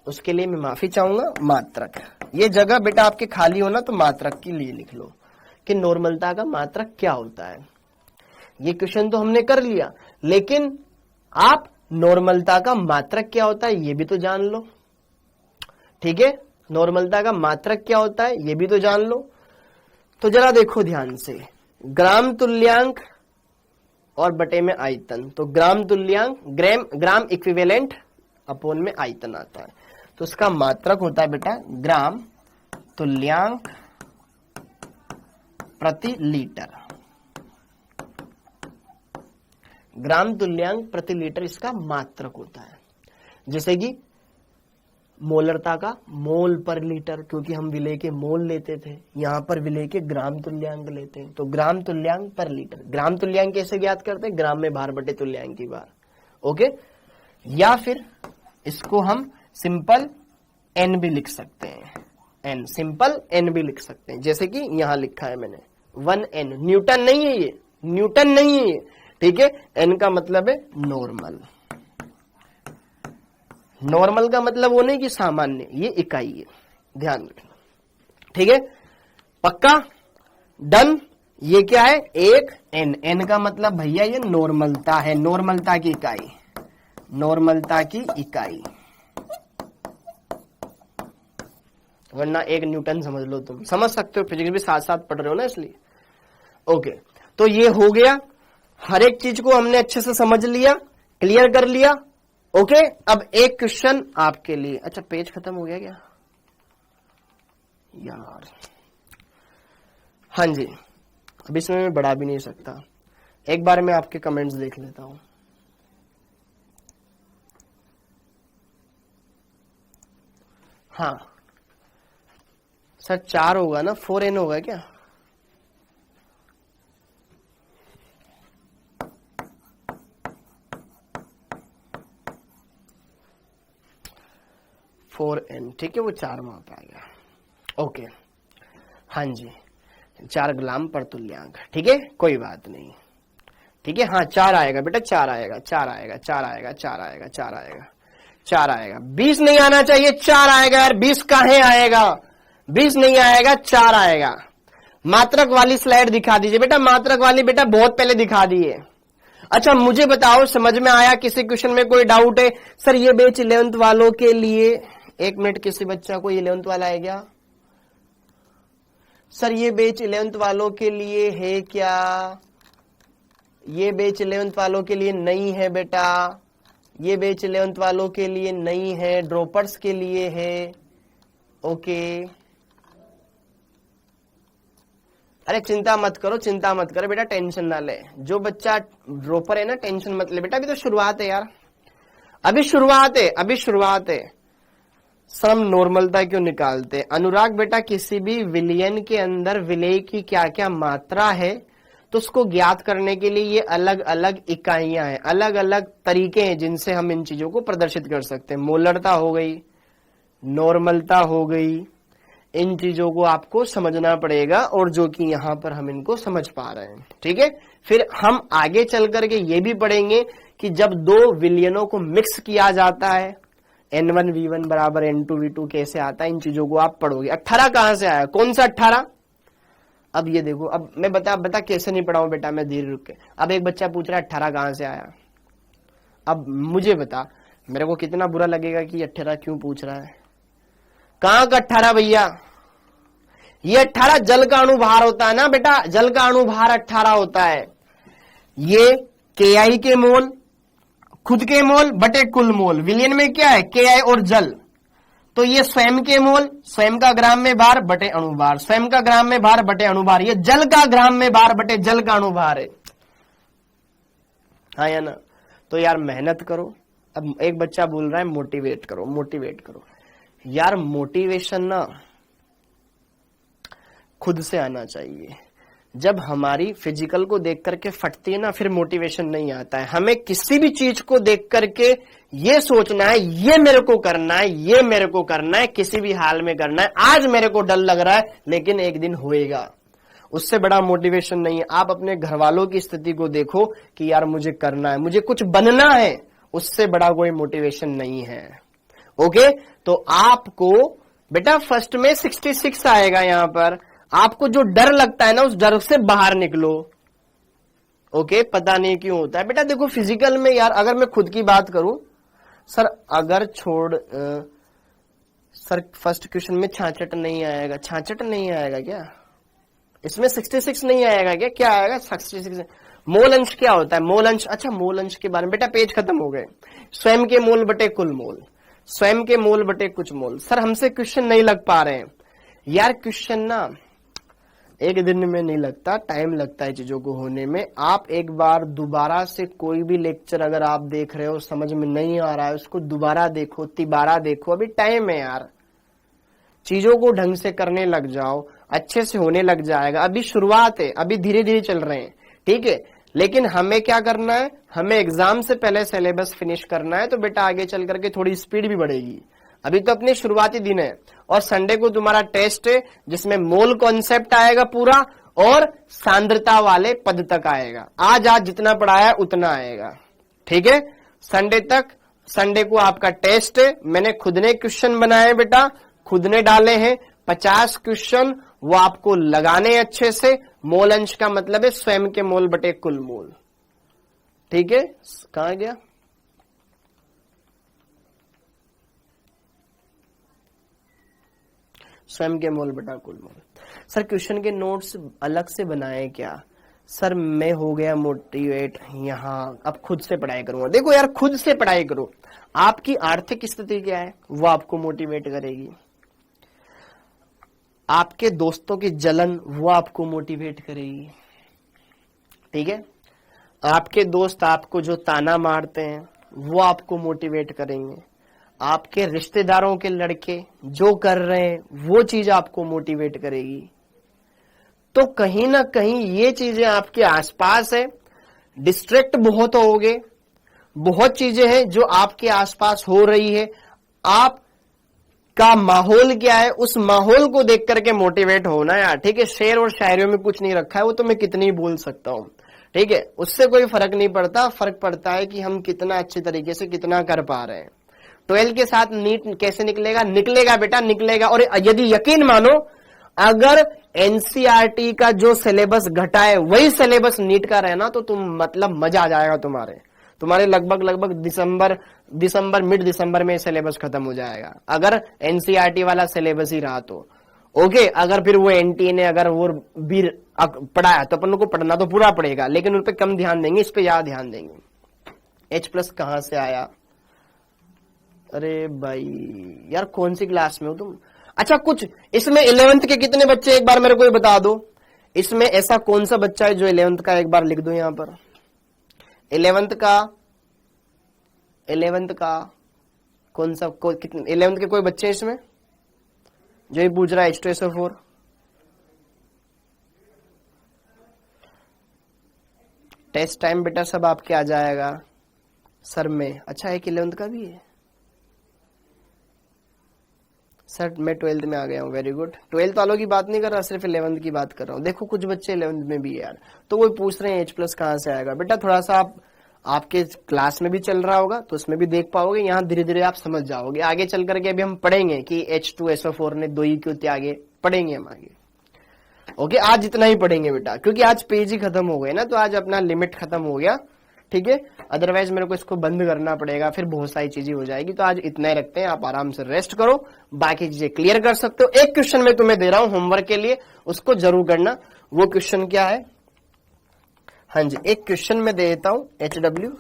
उसके लिए मैं माफी चाहूंगा। मात्रक, ये जगह बेटा आपके खाली हो ना, तो मात्रक के लिए लिख लो कि नॉर्मलता का मात्रक क्या होता है। ये क्वेश्चन तो हमने कर लिया, लेकिन आप नॉर्मलता का मात्रक क्या होता है ये भी तो जान लो। ठीक है, नॉर्मलता का मात्रक क्या होता है ये भी तो जान लो। तो जरा देखो ध्यान से, ग्राम तुल्यांक और बटे में आयतन। तो ग्राम तुल्यांक, ग्राम इक्विवेलेंट अपोन में आयतन आता है, तो उसका मात्रक होता है बेटा ग्राम तुल्यांक प्रति लीटर। ग्राम तुल्यांक प्रति लीटर इसका मात्रक होता है। जैसे कि मोलरता का मोल पर लीटर, क्योंकि हम विलेय के मोल लेते थे, यहां पर विलेय के ग्राम तुल्यांक लेते हैं, तो ग्राम तुल्यांक पर लीटर। ग्राम तुल्यांक कैसे ज्ञात करते हैं? ग्राम में भार बटे तुल्यांक की भार। ओके, या फिर इसको हम सिंपल एन भी लिख सकते हैं, एन, सिंपल एन भी लिख सकते हैं, जैसे कि यहां लिखा है मैंने 1n। न्यूटन नहीं है ये, न्यूटन नहीं है ये। ठीक है, एन का मतलब है नॉर्मल। नॉर्मल का मतलब वो नहीं कि सामान्य, ये इकाई है, ध्यान रखना। ठीक है, पक्का? डन। ये क्या है? एक एन। एन का मतलब भैया ये नॉर्मलता है, नॉर्मलता की इकाई, नॉर्मलता की इकाई, वरना एक न्यूटन समझ लो। तुम समझ सकते हो, फिजिक्स भी साथ साथ पढ़ रहे हो ना, इसलिए। ओके, तो ये हो गया, हर एक चीज को हमने अच्छे से समझ लिया, क्लियर कर लिया। ओके, अब एक क्वेश्चन आपके लिए। अच्छा, पेज खत्म हो गया क्या यार? हाँ जी, अब इसमें मैं बढ़ा भी नहीं सकता। एक बार मैं आपके कमेंट्स देख लेता हूं। हाँ सर, 4 होगा ना, 4n होगा क्या? ठीक है, वो 4 वहां पे आ गया। ओके, हाँ जी, 4 ग्राम पर तुल्यांक। ठीक है, कोई बात नहीं। ठीक है, हाँ 4 आएगा बेटा, 4 आएगा, 4 आएगा, 4 आएगा, 4 आएगा, 4 आएगा, 4 आएगा। 20 नहीं आना चाहिए, 4 आएगा यार। 20 काहे आएगा? 20 नहीं आएगा, 4 आएगा। मात्रक वाली स्लाइड दिखा दीजिए बेटा, मात्रक वाली बेटा बहुत पहले दिखा दी है। अच्छा मुझे बताओ, समझ में आया? किसी क्वेश्चन में कोई डाउट है? सर ये बैच 11th वालों के लिए, एक मिनट, किसी बच्चा को 11th वाला है क्या? सर ये बैच 11th वालों के लिए है क्या? ये बैच 11th वालों के लिए नहीं है बेटा, ये बैच 11th वालों के लिए नहीं है, ड्रॉपर्स के लिए है। ओके, अरे चिंता मत करो, चिंता मत करो बेटा, टेंशन ना ले। जो बच्चा ड्रॉपर है ना, टेंशन मत ले बेटा, अभी तो शुरुआत है यार, अभी शुरुआत है, अभी शुरुआत है। सर हम नॉर्मलता क्यों निकालते? अनुराग बेटा, किसी भी विलयन के अंदर विलेय की क्या क्या मात्रा है, तो उसको ज्ञात करने के लिए ये अलग अलग इकाइयां हैं, अलग अलग तरीके हैं जिनसे हम इन चीजों को प्रदर्शित कर सकते हैं। मोलरता हो गई, नॉर्मलता हो गई, इन चीजों को आपको समझना पड़ेगा, और जो कि यहां पर हम इनको समझ पा रहे हैं। ठीक है, फिर हम आगे चल करके ये भी पढ़ेंगे कि जब दो विलयनों को मिक्स किया जाता है, N1V1 बराबर N2V2 कैसे आता है, इन चीजों को आप पढ़ोगे। 18 कहां से आया? कौन सा 18? अब ये देखो, अब मैं बता कैसे नहीं पढ़ाऊं बेटा मैं, धीरे रुक के। अब एक बच्चा पूछ रहा है 18 कहां से आया। अब मुझे बता, मेरे को कितना बुरा लगेगा कि 18 क्यों पूछ रहा है। कहां का 18 भैया? ये 18 जल का अणुभार होता है ना बेटा, जल का अणुभार 18 होता है। ये KI के मोल, खुद के मोल बटे कुल मोल, विलियन में क्या है KI और जल, तो ये स्वयं के मोल, स्वयं का ग्राम में भार बटे अणुभार, स्वयं का ग्राम में भार बटे अणुभार, ये जल का ग्राम में भार बटे जल का अणुभार है। हाँ या ना? तो यार मेहनत करो। अब एक बच्चा बोल रहा है मोटिवेट करो, मोटिवेट करो। यार मोटिवेशन ना खुद से आना चाहिए। जब हमारी फिजिकल को देख करके फटती है ना, फिर मोटिवेशन नहीं आता है। हमें किसी भी चीज को देख करके ये सोचना है ये मेरे को करना है, ये मेरे को करना है, किसी भी हाल में करना है। आज मेरे को डर लग रहा है लेकिन एक दिन होएगा, उससे बड़ा मोटिवेशन नहीं है। आप अपने घर वालों की स्थिति को देखो कि यार मुझे करना है, मुझे कुछ बनना है, उससे बड़ा कोई मोटिवेशन नहीं है। ओके, तो आपको बेटा फर्स्ट में 66 आएगा। यहां पर आपको जो डर लगता है ना, उस डर से बाहर निकलो। ओके, पता नहीं क्यों होता है बेटा। देखो फिजिकल में यार, अगर मैं खुद की बात करूं सर, अगर सर फर्स्ट क्वेश्चन में 66 नहीं आएगा, 66 नहीं आएगा क्या? इसमें 66 नहीं आएगा क्या? क्या आएगा 66? मोल अंश क्या होता है? मोल अंश, अच्छा मोल अंश के बारे में बेटा पेज खत्म हो गए। स्वयं के मोल बटे कुल मोल, स्वयं के मोल बटे कुछ मोल। सर हमसे क्वेश्चन नहीं लग पा रहे हैं यार। क्वेश्चन ना एक दिन में नहीं लगता, टाइम लगता है चीजों को होने में। आप एक बार दोबारा से कोई भी लेक्चर अगर आप देख रहे हो, समझ में नहीं आ रहा है, उसको दोबारा देखो, तिबारा देखो, अभी टाइम है यार। चीजों को ढंग से करने लग जाओ, अच्छे से होने लग जाएगा। अभी शुरुआत है, अभी धीरे धीरे चल रहे हैं, ठीक है। लेकिन हमें क्या करना है, हमें एग्जाम से पहले सिलेबस फिनिश करना है, तो बेटा आगे चल करके थोड़ी स्पीड भी बढ़ेगी। अभी तो अपने शुरुआती दिन है, और संडे को तुम्हारा टेस्ट है जिसमें मोल कॉन्सेप्ट आएगा पूरा, और सांद्रता वाले पद तक आएगा। आज जितना पढ़ाया उतना आएगा, ठीक है। संडे तक, संडे को आपका टेस्ट है। मैंने खुद ने क्वेश्चन बनाए बेटा, खुद ने डाले हैं 50 क्वेश्चन, वो आपको लगाने अच्छे से। मोल अंश का मतलब है स्वयं के मोल बटे कुल मोल, ठीक है। कहां गया? स्वयं के मोल बटा कुल मोल। सर क्वेश्चन के नोट्स अलग से बनाए क्या? सर मैं हो गया मोटिवेट यहाँ, अब खुद से पढ़ाई करूंगा। देखो यार, खुद से पढ़ाई करो। आपकी आर्थिक स्थिति क्या है वो आपको मोटिवेट करेगी। आपके दोस्तों की जलन वो आपको मोटिवेट करेगी, ठीक है। आपके दोस्त आपको जो ताना मारते हैं वो आपको मोटिवेट करेंगे। आपके रिश्तेदारों के लड़के जो कर रहे हैं वो चीज आपको मोटिवेट करेगी। तो कहीं ना कहीं ये चीजें आपके आसपास है, डिस्ट्रैक्ट बहुत होगे, बहुत चीजें हैं जो आपके आसपास हो रही है। आप का माहौल क्या है, उस माहौल को देख करके मोटिवेट होना यार, ठीक है। शेर और शायरियों में कुछ नहीं रखा है, वो तो मैं कितनी बोल सकता हूं, ठीक है। उससे कोई फर्क नहीं पड़ता, फर्क पड़ता है कि हम कितना अच्छे तरीके से कितना कर पा रहे हैं। 12 के साथ नीट कैसे निकलेगा? निकलेगा बेटा, निकलेगा। और यदि यकीन मानो, अगर एनसीईआरटी का जो सिलेबस घटा है वही सिलेबस नीट का रहना, तो तुम मतलब मजा आ जाएगा तुम्हारे लगभग दिसंबर मिड दिसंबर में सिलेबस खत्म हो जाएगा, अगर एनसीईआरटी वाला सिलेबस ही रहा तो। ओके, अगर फिर वो एनटीए ने अगर वो भी पढ़ाया तो अपन को पढ़ना तो पूरा पड़ेगा, लेकिन उन पे कम ध्यान देंगे, इस पे ज्यादा ध्यान देंगे। H+ कहां से आया? अरे भाई यार, कौन सी क्लास में हो तुम? अच्छा, कुछ इसमें 11th के कितने बच्चे, एक बार मेरे को ये बता दो। इसमें ऐसा कौन सा बच्चा है जो 11th का, एक बार लिख दो यहां पर। 11th का कौन सा, 11th के कोई बच्चे इसमें जो ये पूछ रहा है H2SO4? टेस्ट टाइम बेटा सब आपके आ जाएगा सर में। अच्छा, एक 11th का भी है सर। मैं 12th में आ गया हूँ, वेरी गुड। 12th वालों की बात नहीं कर रहा, सिर्फ 11th की बात कर रहा हूँ। देखो कुछ बच्चे 11th में भी है यार, तो वो पूछ रहे हैं H+ कहां से आएगा। बेटा थोड़ा सा आपके क्लास में भी चल रहा होगा तो उसमें भी देख पाओगे, यहाँ धीरे धीरे आप समझ जाओगे। आगे चल करके अभी हम पढ़ेंगे कि H2SO4 ने 2 ही क्यों त्यागे, पढ़ेंगे हम आगे। ओके, आज इतना ही पढ़ेंगे बेटा, क्योंकि आज पेज ही खत्म हो गए ना, तो आज अपना लिमिट खत्म हो गया, ठीक है। अदरवाइज मेरे को इसको बंद करना पड़ेगा, फिर बहुत सारी चीजें हो जाएगी। तो आज इतना ही रखते हैं, आप आराम से रेस्ट करो, बाकी चीजें क्लियर कर सकते हो। एक क्वेश्चन मैं तुम्हें दे रहा हूं होमवर्क के लिए, उसको जरूर करना। वो क्वेश्चन क्या है? हाँ जी, एक क्वेश्चन में दे देता हूं HW,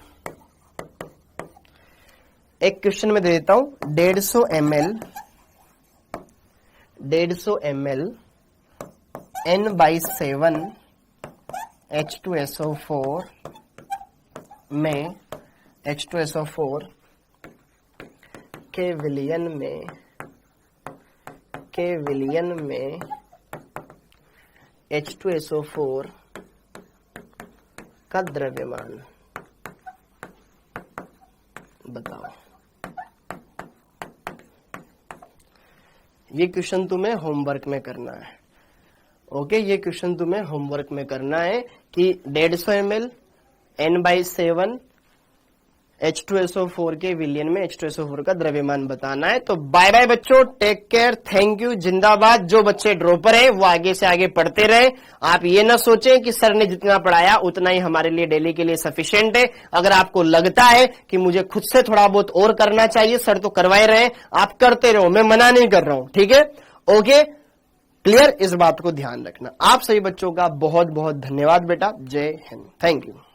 एक क्वेश्चन में दे देता हूं 150 ml N/7 H2SO4 में H2SO4 के विलयन में H2SO4 का द्रव्यमान बताओ। ये क्वेश्चन तुम्हें होमवर्क में करना है। ओके, ये क्वेश्चन तुम्हें होमवर्क में करना है कि 150 ml N/7 H2SO4 के विलयन में H2SO4 का द्रव्यमान बताना है। तो बाय बाय बच्चों, टेक केयर, थैंक यू, जिंदाबाद। जो बच्चे ड्रॉपर है वो आगे से आगे पढ़ते रहे। आप ये ना सोचें कि सर ने जितना पढ़ाया उतना ही हमारे लिए डेली के लिए सफिशिएंट है। अगर आपको लगता है कि मुझे खुद से थोड़ा बहुत और करना चाहिए, सर तो करवाए रहे, आप करते रहो, मैं मना नहीं कर रहा हूं, ठीक है। ओके, क्लियर, इस बात को ध्यान रखना। आप सभी बच्चों का बहुत बहुत धन्यवाद बेटा। जय हिंद, थैंक यू।